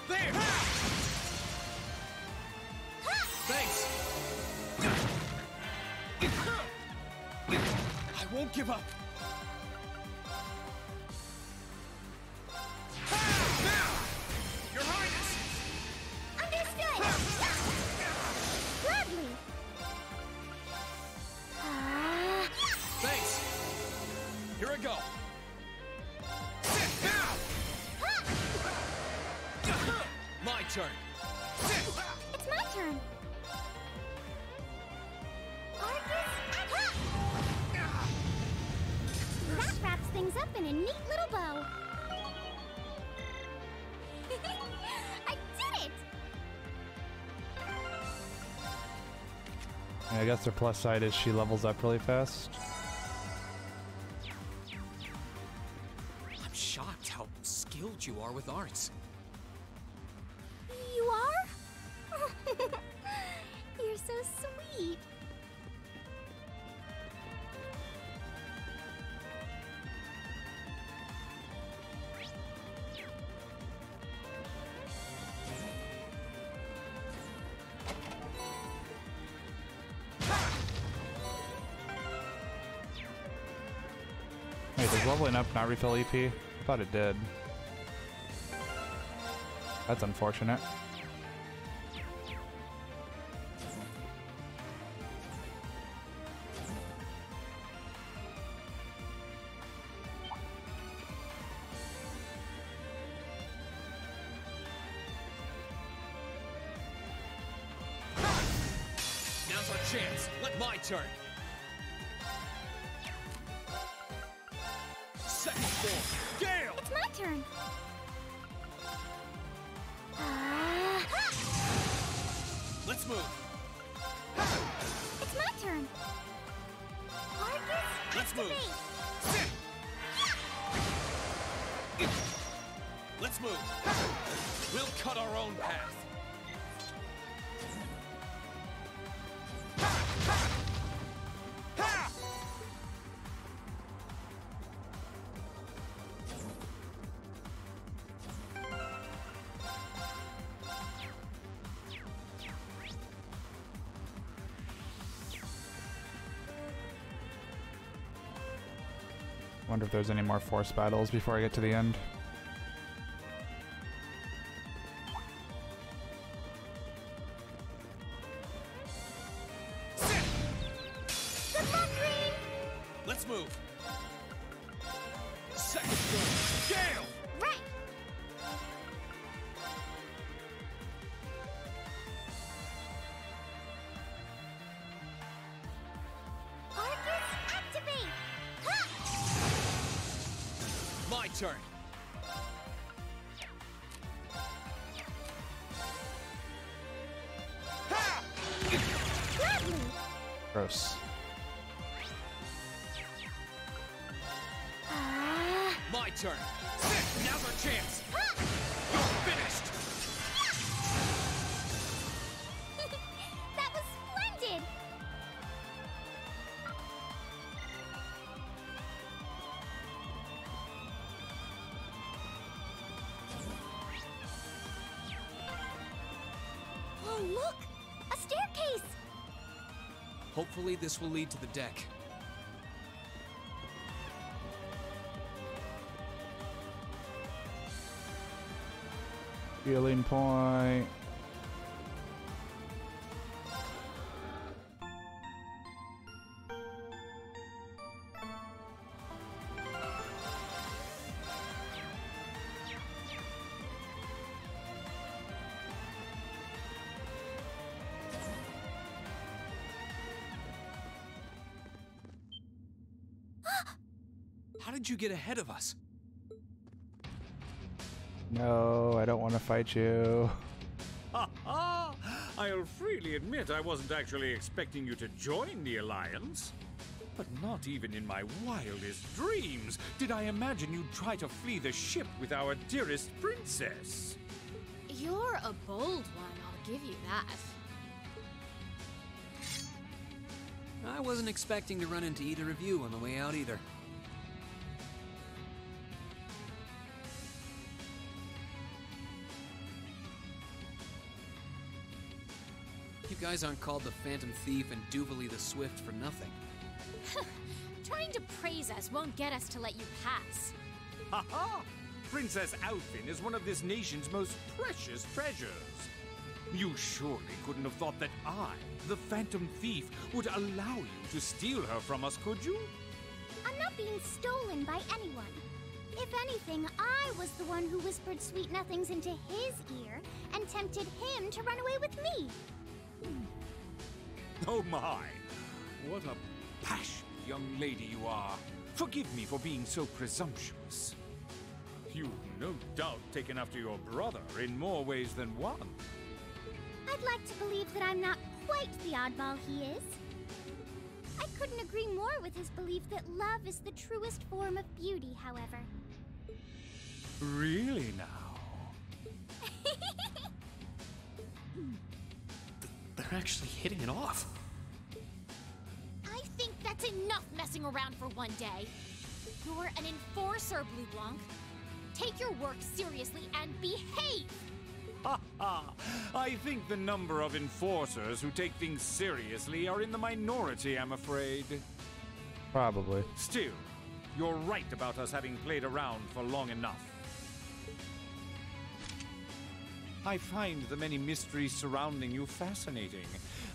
There. Thanks. I won't give up. Now! Your Highness! Understood! Gladly! Thanks! Here I go! Sit now! My turn! It's my turn! That wraps things up in a neat little bow. I did it! Yeah, I guess their plus side is she levels up really fast. I'm shocked how skilled you are with arts. You are? You're so sweet. Wait, does leveling up not refill EP? I thought it did. That's unfortunate. Now's our chance. Let my turn. Second form. Gale! It's my turn. Let's move. It's my turn. Arcus, Let's move. activate. Sit. Let's move. We'll cut our own path. Wonder if there's any more force battles before I get to the end. Let's move. Second form. Gale! Right. Arcus, activate. Ha! turn. Gross. My turn. Sit. Now's our chance. You're finished. That was splendid. Oh, look! A staircase! Hopefully this will lead to the deck. Healing point. How did you get ahead of us? No, I don't want to fight you. Ha ha! I'll freely admit I wasn't actually expecting you to join the Alliance. But not even in my wildest dreams did I imagine you'd try to flee the ship with our dearest princess. You're a bold one, I'll give you that. I wasn't expecting to run into either of you on the way out either. You guys aren't called the Phantom Thief and Duvalie the Swift for nothing. Trying to praise us won't get us to let you pass. Ha ha! Princess Alfin is one of this nation's most precious treasures. You surely couldn't have thought that I, the Phantom Thief, would allow you to steal her from us, could you? I'm not being stolen by anyone. If anything, I was the one who whispered sweet nothings into his ear and tempted him to run away with me. Oh my! What a passionate young lady you are. Forgive me for being so presumptuous. You've no doubt taken after your brother in more ways than one. I'd like to believe that I'm not quite the oddball he is. I couldn't agree more with his belief that love is the truest form of beauty, however. Really now? They're actually hitting it off. I think that's enough messing around for one day. You're an enforcer, Blue Blanc. Take your work seriously and behave! Ha ha! I think the number of enforcers who take things seriously are in the minority, I'm afraid. Probably. Still, you're right about us having played around for long enough. I find the many mysteries surrounding you fascinating,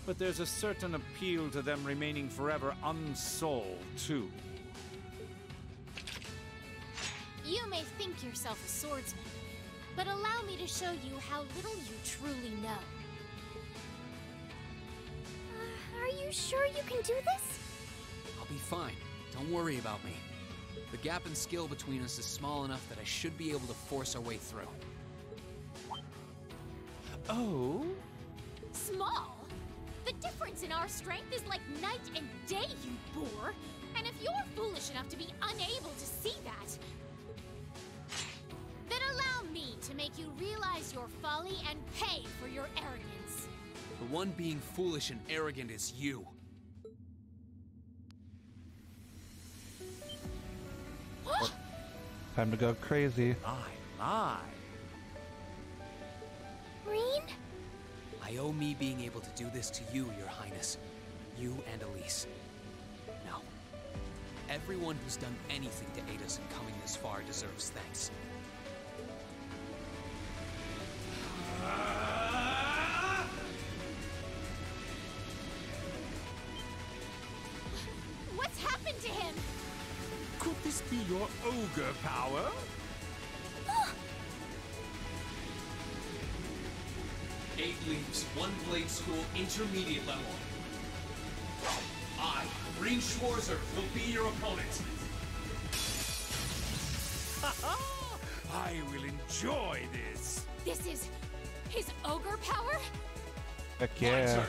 but there's a certain appeal to them remaining forever unsolved, too. You may think yourself a swordsman, but allow me to show you how little you truly know. Are you sure you can do this? I'll be fine. Don't worry about me. The gap in skill between us is small enough that I should be able to force our way through. Oh? Small? The difference in our strength is like night and day, you boor! And if you're foolish enough to be unable to see that, then allow me to make you realize your folly and pay for your arrogance. The one being foolish and arrogant is you. Time to go crazy. My. Green? I owe me being able to do this to you, Your Highness. You and Elise. Now, everyone who's done anything to aid us in coming this far deserves thanks. What's happened to him? Could this be your ogre power? 8 leaves, 1 blade school, intermediate level. I, Green Schwarzer, will be your opponent. I will enjoy this. This is his ogre power? Heck yeah.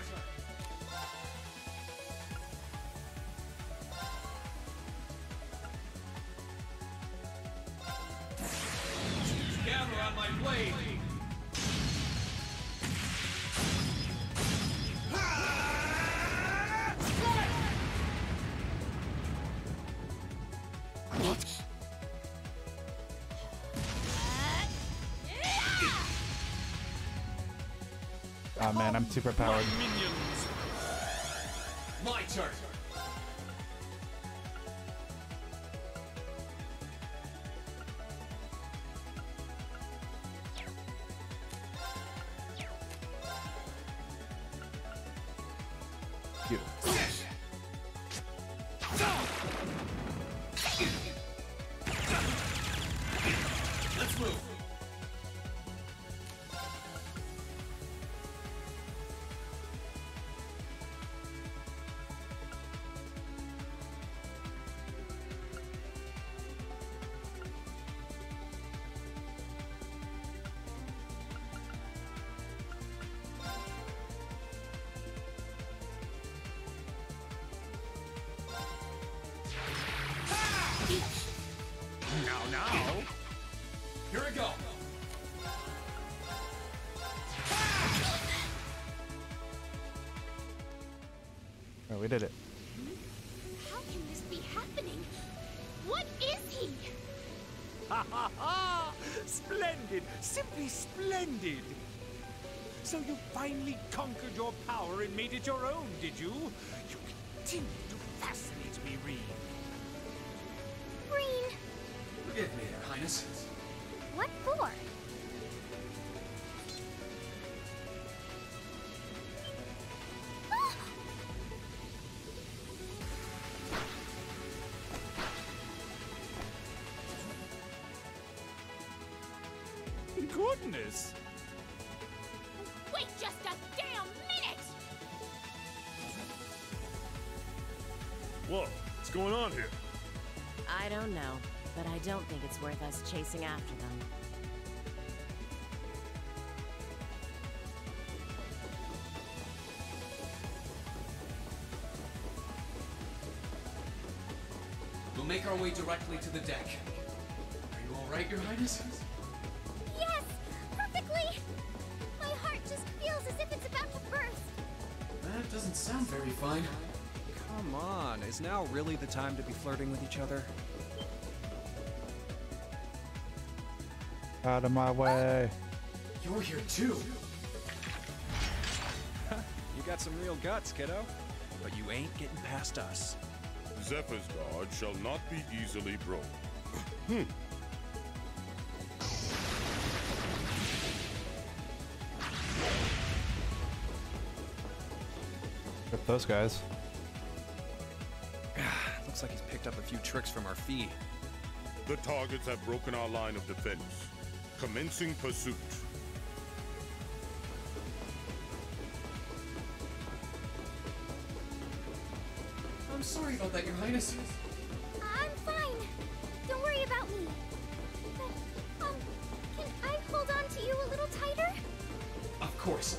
Gather on my blade! Oh man, I'm super powered. Minions! My turn! You. Let's move! Now! Here we go! Oh, we did it. How can this be happening? What is he? Ha ha ha! Splendid! Simply splendid! So you finally conquered your power and made it your own, did you? You continue to fascinate me, Reed. Green. Forgive me, Your Highness. What for? Goodness! Wait just a damn minute! Whoa, what's going on here? I don't know, but I don't think it's worth us chasing after them. We'll make our way directly to the deck. Are you all right, Your Highness? Yes! Perfectly! My heart just feels as if it's about to burst. That doesn't sound very fine. Come on, is now really the time to be flirting with each other? Out of my way. You're here too. You got some real guts, kiddo. But you ain't getting past us. Zephyr's guard shall not be easily broken. Rip those guys. Looks like he's picked up a few tricks from our fee. The targets have broken our line of defense. Commencing pursuit. I'm sorry about that, Your Highness. I'm fine. Don't worry about me. But, can I hold on to you a little tighter? Of course.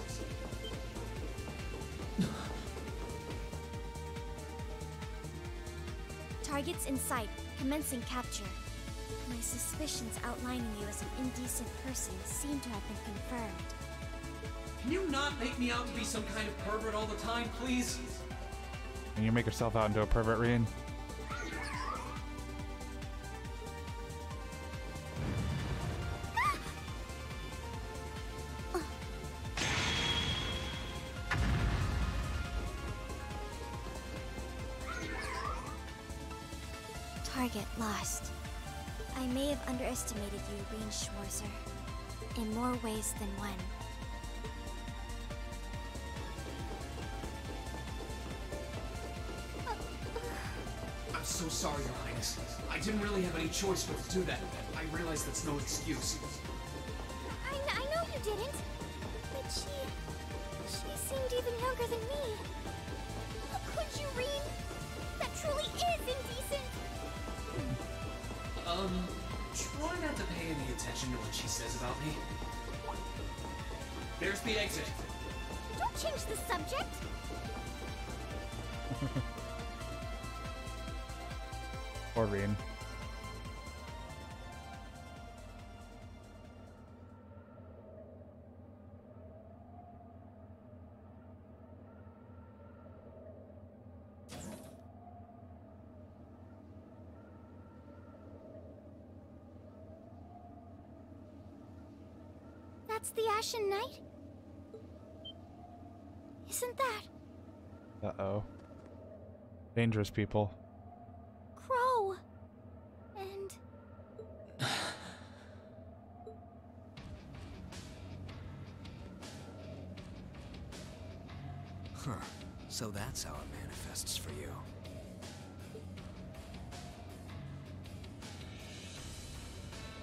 Targets in sight, commencing capture. My suspicions outlining you as an indecent person seem to have been confirmed. Can you not make me out to be some kind of pervert all the time, please? And you make yourself out into a pervert, Reen. Target lost. I may have underestimated you, Reen Schwarzer. In more ways than one. I'm so sorry, Your Highness. I didn't really have any choice but to do that. I realize that's no excuse. I know you didn't. But she seemed even younger than me. How could you, Reen? That truly is indecent. Try any attention to what she says about me? There's the exit. Don't change the subject. Or Reen. That's the Ashen Knight? Isn't that Uh-oh. Dangerous people. Crow? And... Huh. So that's how it manifests for you.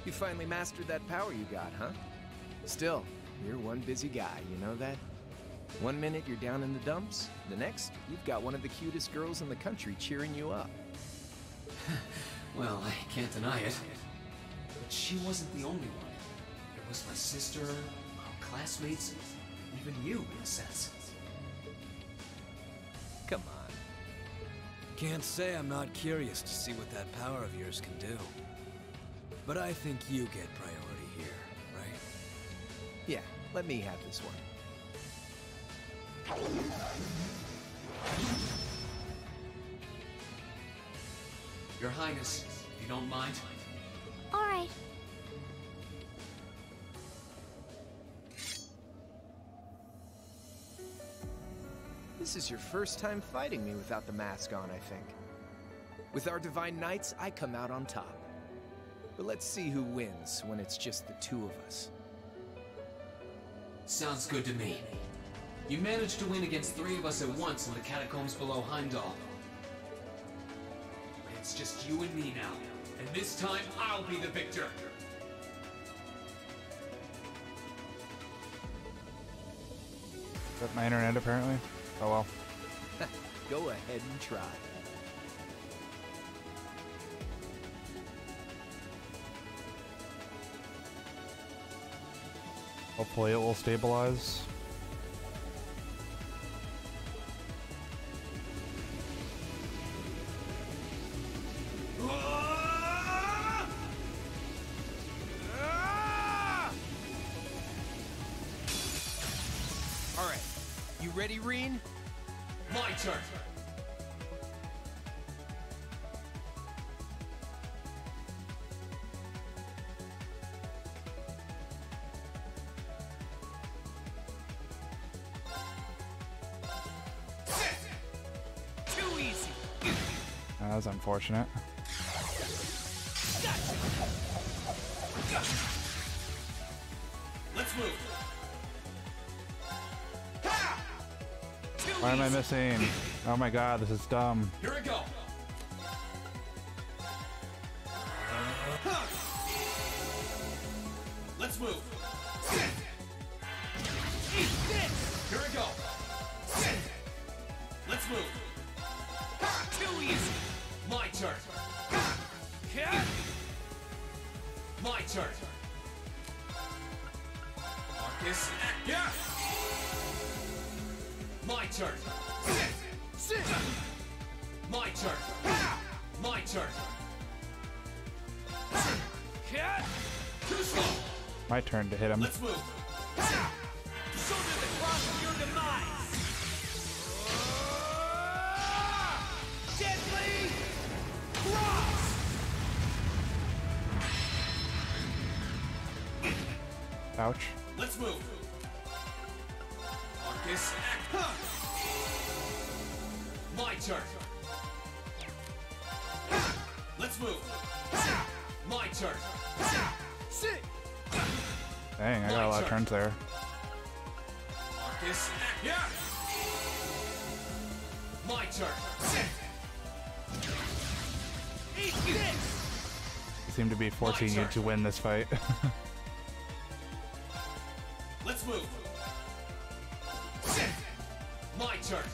You finally mastered that power you got, huh? Still, you're one busy guy, you know that? One minute you're down in the dumps, the next, you've got one of the cutest girls in the country cheering you up. Well, I can't deny it. But she wasn't the only one. There was my sister, our classmates, even you, in a sense. Come on. Can't say I'm not curious to see what that power of yours can do. But I think you get priority here, right? Yeah, let me have this one. Your Highness, if you don't mind. All right. This is your first time fighting me without the mask on, I think. With our Divine Knights, I come out on top. But let's see who wins when it's just the two of us. Sounds good to me. You managed to win against 3 of us at once in the catacombs below Heimdall. It's just you and me now, and this time I'll be the victor. Is that my internet apparently? Oh well. Go ahead and try. Hopefully it will stabilize. Alright, you ready, Reen? My turn! Too easy! That was unfortunate. Let's move! Why am I missing? Oh my god, this is dumb. Here we go! Let's move! Here we go! Let's move! Too easy! My turn! My turn! Marcus, yeah! My turn! My turn! My turn! Too slow! My turn to hit him. Let's move! Shoulder the cross of your demise! Deadly cross! Ouch. Let's move! Marcus, my turn! Let's move! My turn! Sit! Dang, I got a lot of turns there. Marcus, yeah! My turn! Eat this! They seem to be forcing you to win this fight. Let's move! My turn!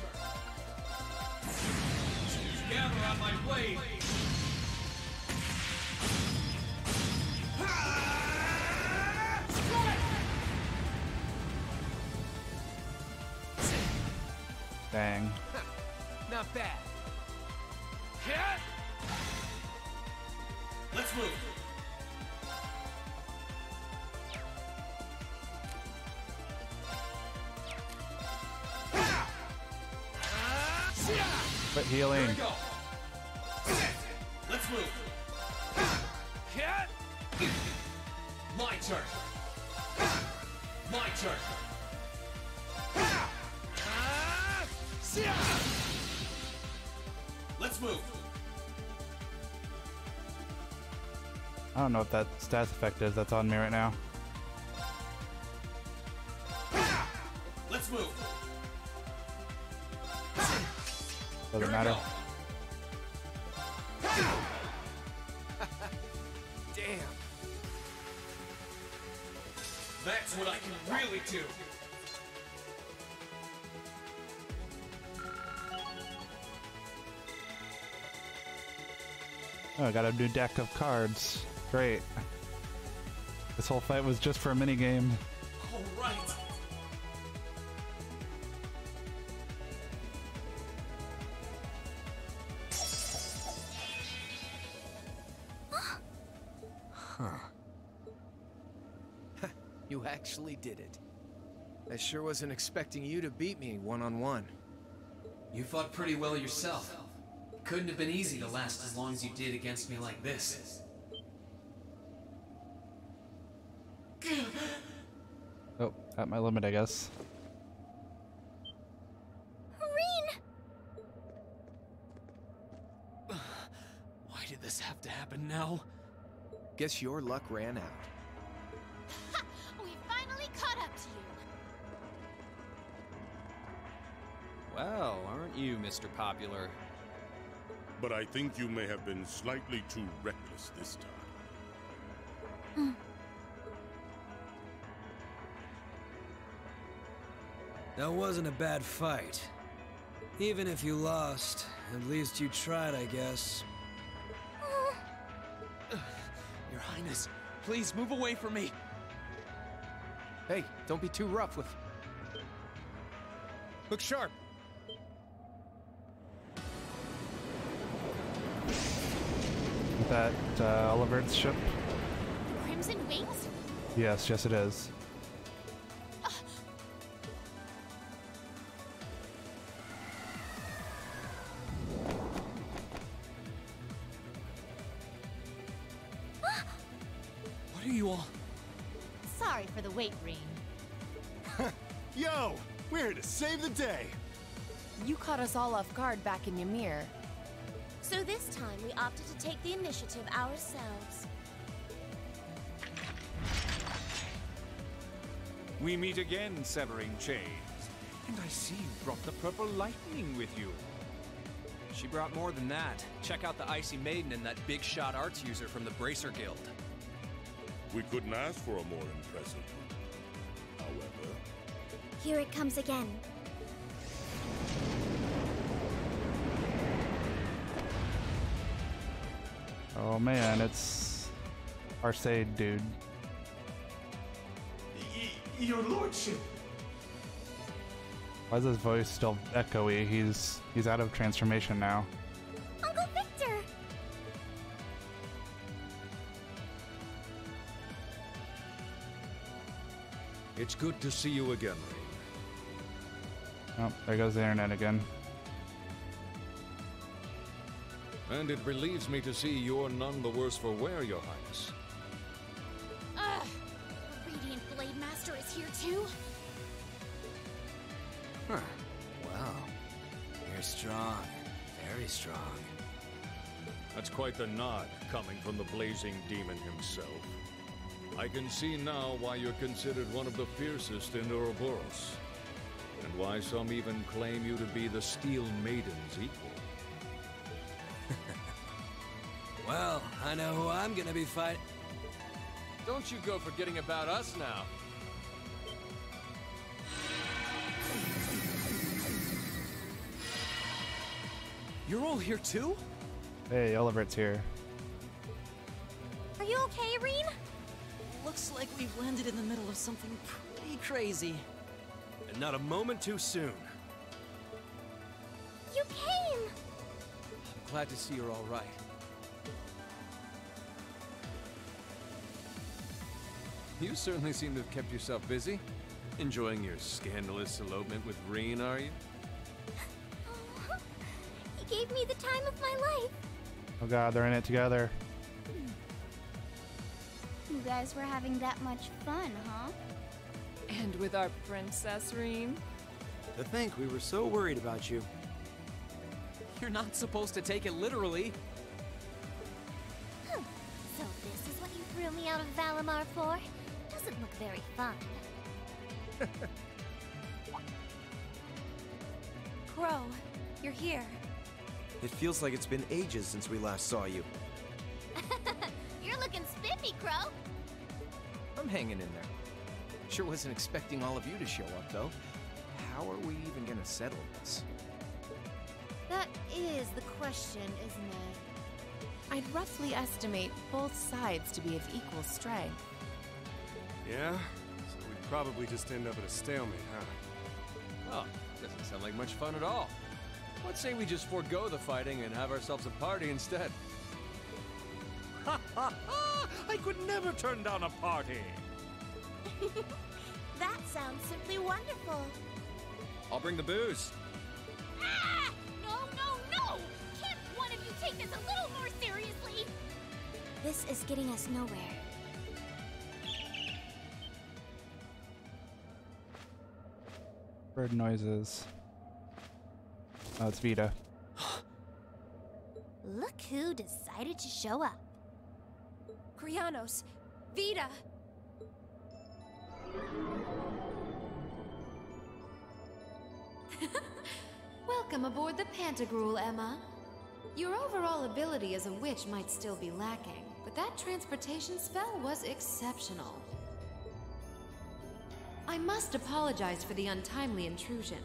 Gather on my blade! Dang. Not bad. Let's move. Quit healing. Here we go. Let's move. My turn. My turn. Let's move. I don't know what that stats effect is that's on me right now. Let's move. Doesn't matter. Damn. That's what I can really do. Oh, I got a new deck of cards. Great. This whole fight was just for a minigame. All right. Huh. You actually did it. I sure wasn't expecting you to beat me one-on-one. You fought pretty well yourself. Couldn't have been easy to last as long as you did against me like this. Oh, at my limit, I guess. Rean! Why did this have to happen now? Guess your luck ran out. We finally caught up to you. Well, aren't you, Mr. Popular? But I think you may have been slightly too reckless this time. That wasn't a bad fight. Even if you lost, at least you tried, I guess. Your Highness, please move away from me. Hey, don't be too rough with... Look sharp! Is that Oliver's ship? Crimson Wings? Yes, yes it is. What are you all? Sorry for the wait, Rean. Yo! We're here to save the day! You caught us all off guard back in Ymir. So this time, we opted to take the initiative ourselves. We meet again, severing chains. And I see you brought the purple lightning with you. She brought more than that. Check out the Icy Maiden and that big shot arts user from the Bracer Guild. We couldn't ask for a more impressive one. However... Here it comes again. Oh man, it's Arcade dude. Your lordship. Why is his voice still echoey? He's out of transformation now. Uncle Victor! It's good to see you again, Rean. Oh, there goes the internet again. And it relieves me to see you're none the worse for wear, Your Highness. Ugh! The Radiant Blade Master is here too? Huh. Well, you're strong. Very strong. That's quite the nod coming from the blazing demon himself. I can see now why you're considered one of the fiercest in Ouroboros, and why some even claim you to be the Steel Maiden's equal. Well, I know who I'm gonna be fighting. Don't you go forgetting about us now. You're all here too? Hey, Oliver's here. Are you okay, Rean? Looks like we've landed in the middle of something pretty crazy. And not a moment too soon. You came! I'm glad to see you're all right. You certainly seem to have kept yourself busy. Enjoying your scandalous elopement with Reen, are you? He gave me the time of my life. Oh god, they're in it together. You guys were having that much fun, huh? And with our princess, Reen? To think we were so worried about you. You're not supposed to take it literally. So this is what you threw me out of Valimar for? Doesn't look very fun. Crow, you're here. It feels like it's been ages since we last saw you. You're looking spiffy, Crow. I'm hanging in there. Sure wasn't expecting all of you to show up, though. How are we even gonna settle this? That is the question, isn't it? I'd roughly estimate both sides to be of equal strength. Yeah? So we'd probably just end up at a stalemate, huh? Oh, doesn't sound like much fun at all. Let's say we just forego the fighting and have ourselves a party instead. Ha ha ha! I could never turn down a party! That sounds simply wonderful. I'll bring the booze. Ah! No, no, no! Can't one of you take this a little more seriously? This is getting us nowhere. Bird noises. Oh, it's Vita. Look who decided to show up. Krianos! Vita! Welcome aboard the Pantagruel, Emma. Your overall ability as a witch might still be lacking, but that transportation spell was exceptional. I must apologize for the untimely intrusion.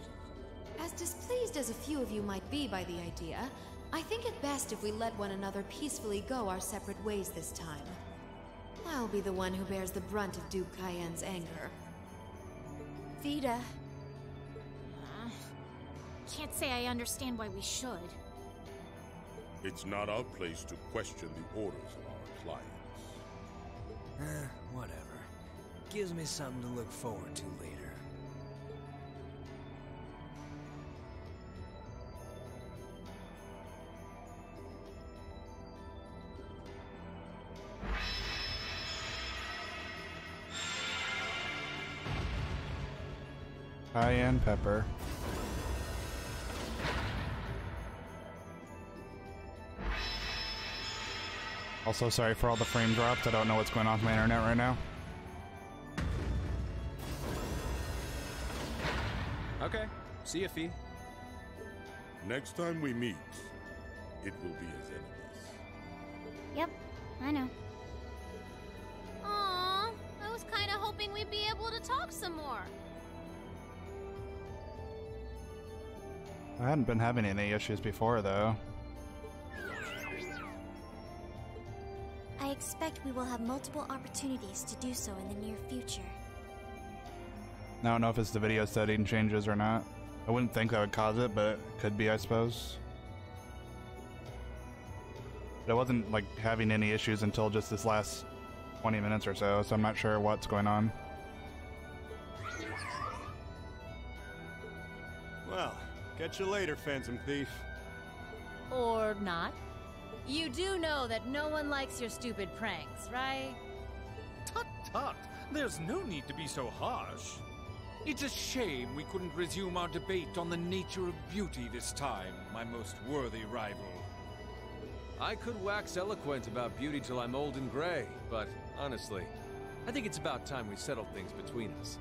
As displeased as a few of you might be by the idea, I think it best if we let one another peacefully go our separate ways this time. I'll be the one who bears the brunt of Duke Cayenne's anger. Vita. Can't say I understand why we should. It's not our place to question the orders of our clients. Whatever. Gives me something to look forward to later. Cayenne pepper. Also, sorry for all the frame drops. I don't know what's going on with my internet right now. Okay. See ya, Fee. Next time we meet, it will be as enemies. Yep, I know. Aww, I was kinda hoping we'd be able to talk some more. I hadn't been having any issues before, though. I expect we will have multiple opportunities to do so in the near future. I don't know if it's the video setting changes or not. I wouldn't think that would cause it, but it could be, I suppose. But I wasn't, like, having any issues until just this last 20 minutes or so I'm not sure what's going on. Well, catch you later, Phantom Thief. Or not. You do know that no one likes your stupid pranks, right? Tut tut! There's no need to be so harsh. It's a shame we couldn't resume our debate on the nature of beauty this time, my most worthy rival. I could wax eloquent about beauty till I'm old and gray, but honestly, I think it's about time we settled things between us.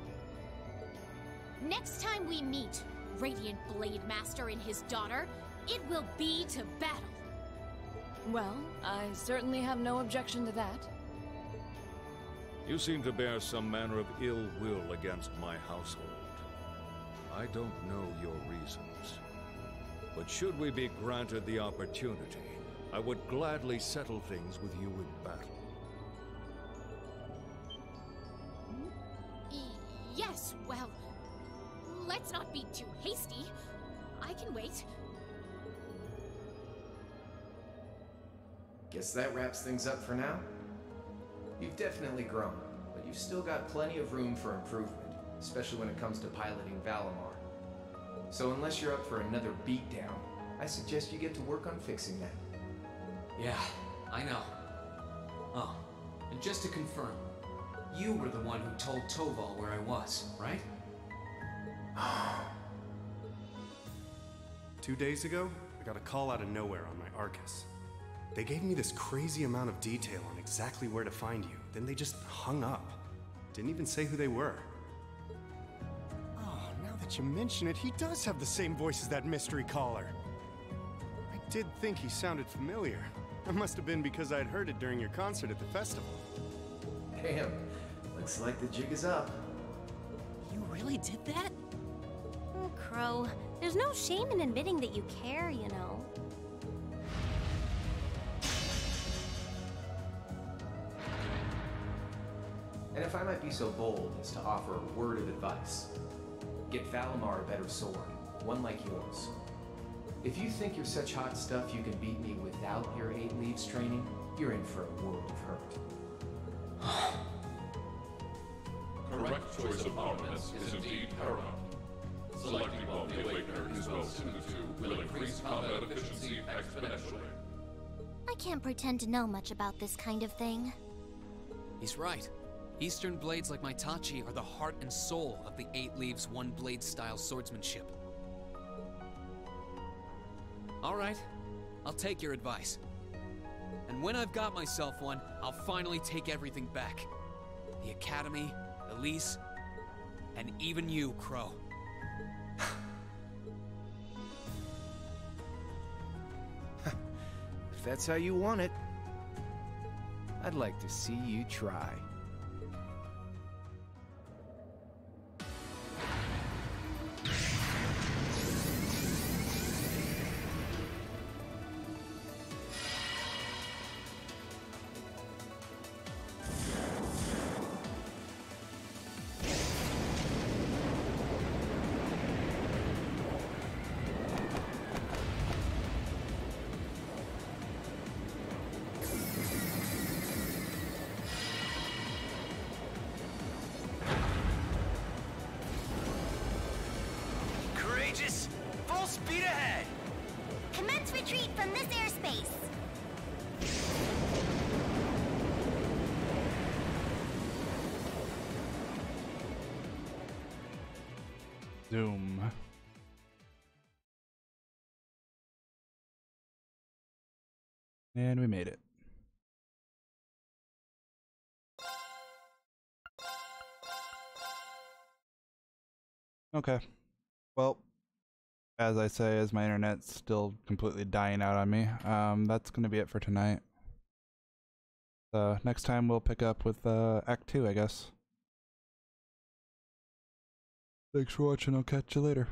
Next time we meet, Radiant Blade Master and his daughter, it will be to battle. Well, I certainly have no objection to that. You seem to bear some manner of ill will against my household. I don't know your reasons. But should we be granted the opportunity, I would gladly settle things with you in battle. Yes, well, let's not be too hasty. I can wait. Guess that wraps things up for now. You've definitely grown, but you've still got plenty of room for improvement, especially when it comes to piloting Valimar. So unless you're up for another beatdown, I suggest you get to work on fixing that. Yeah, I know. Oh, and just to confirm, you were the one who told Toval where I was, right? 2 days ago, I got a call out of nowhere on my Arcus. They gave me this crazy amount of detail on exactly where to find you, then they just hung up. Didn't even say who they were. Oh, now that you mention it, he does have the same voice as that mystery caller. I did think he sounded familiar. That must have been because I'd heard it during your concert at the festival. Damn, looks like the jig is up. You really did that? Oh, Crow, there's no shame in admitting that you care, you know. And if I might be so bold as to offer a word of advice, get Valimar a better sword, one like yours. If you think you're such hot stuff you can beat me without your 8 leaves training, you're in for a world of hurt. Correct choice of armaments is indeed paramount. Selecting one the Awakener who's well suited to will increase combat efficiency exponentially. I can't pretend to know much about this kind of thing. He's right. Eastern blades like my Tachi are the heart and soul of the 8 Leaves, 1 Blade style swordsmanship. Alright, I'll take your advice. And when I've got myself one, I'll finally take everything back. The Academy, Elise, and even you, Crow. If that's how you want it, I'd like to see you try. Full speed ahead! Commence retreat from this airspace! Zoom. And we made it. Okay. Well, as I say, as my internet's still completely dying out on me, that's going to be it for tonight. So next time we'll pick up with Act 2, I guess. Thanks for watching. I'll catch you later.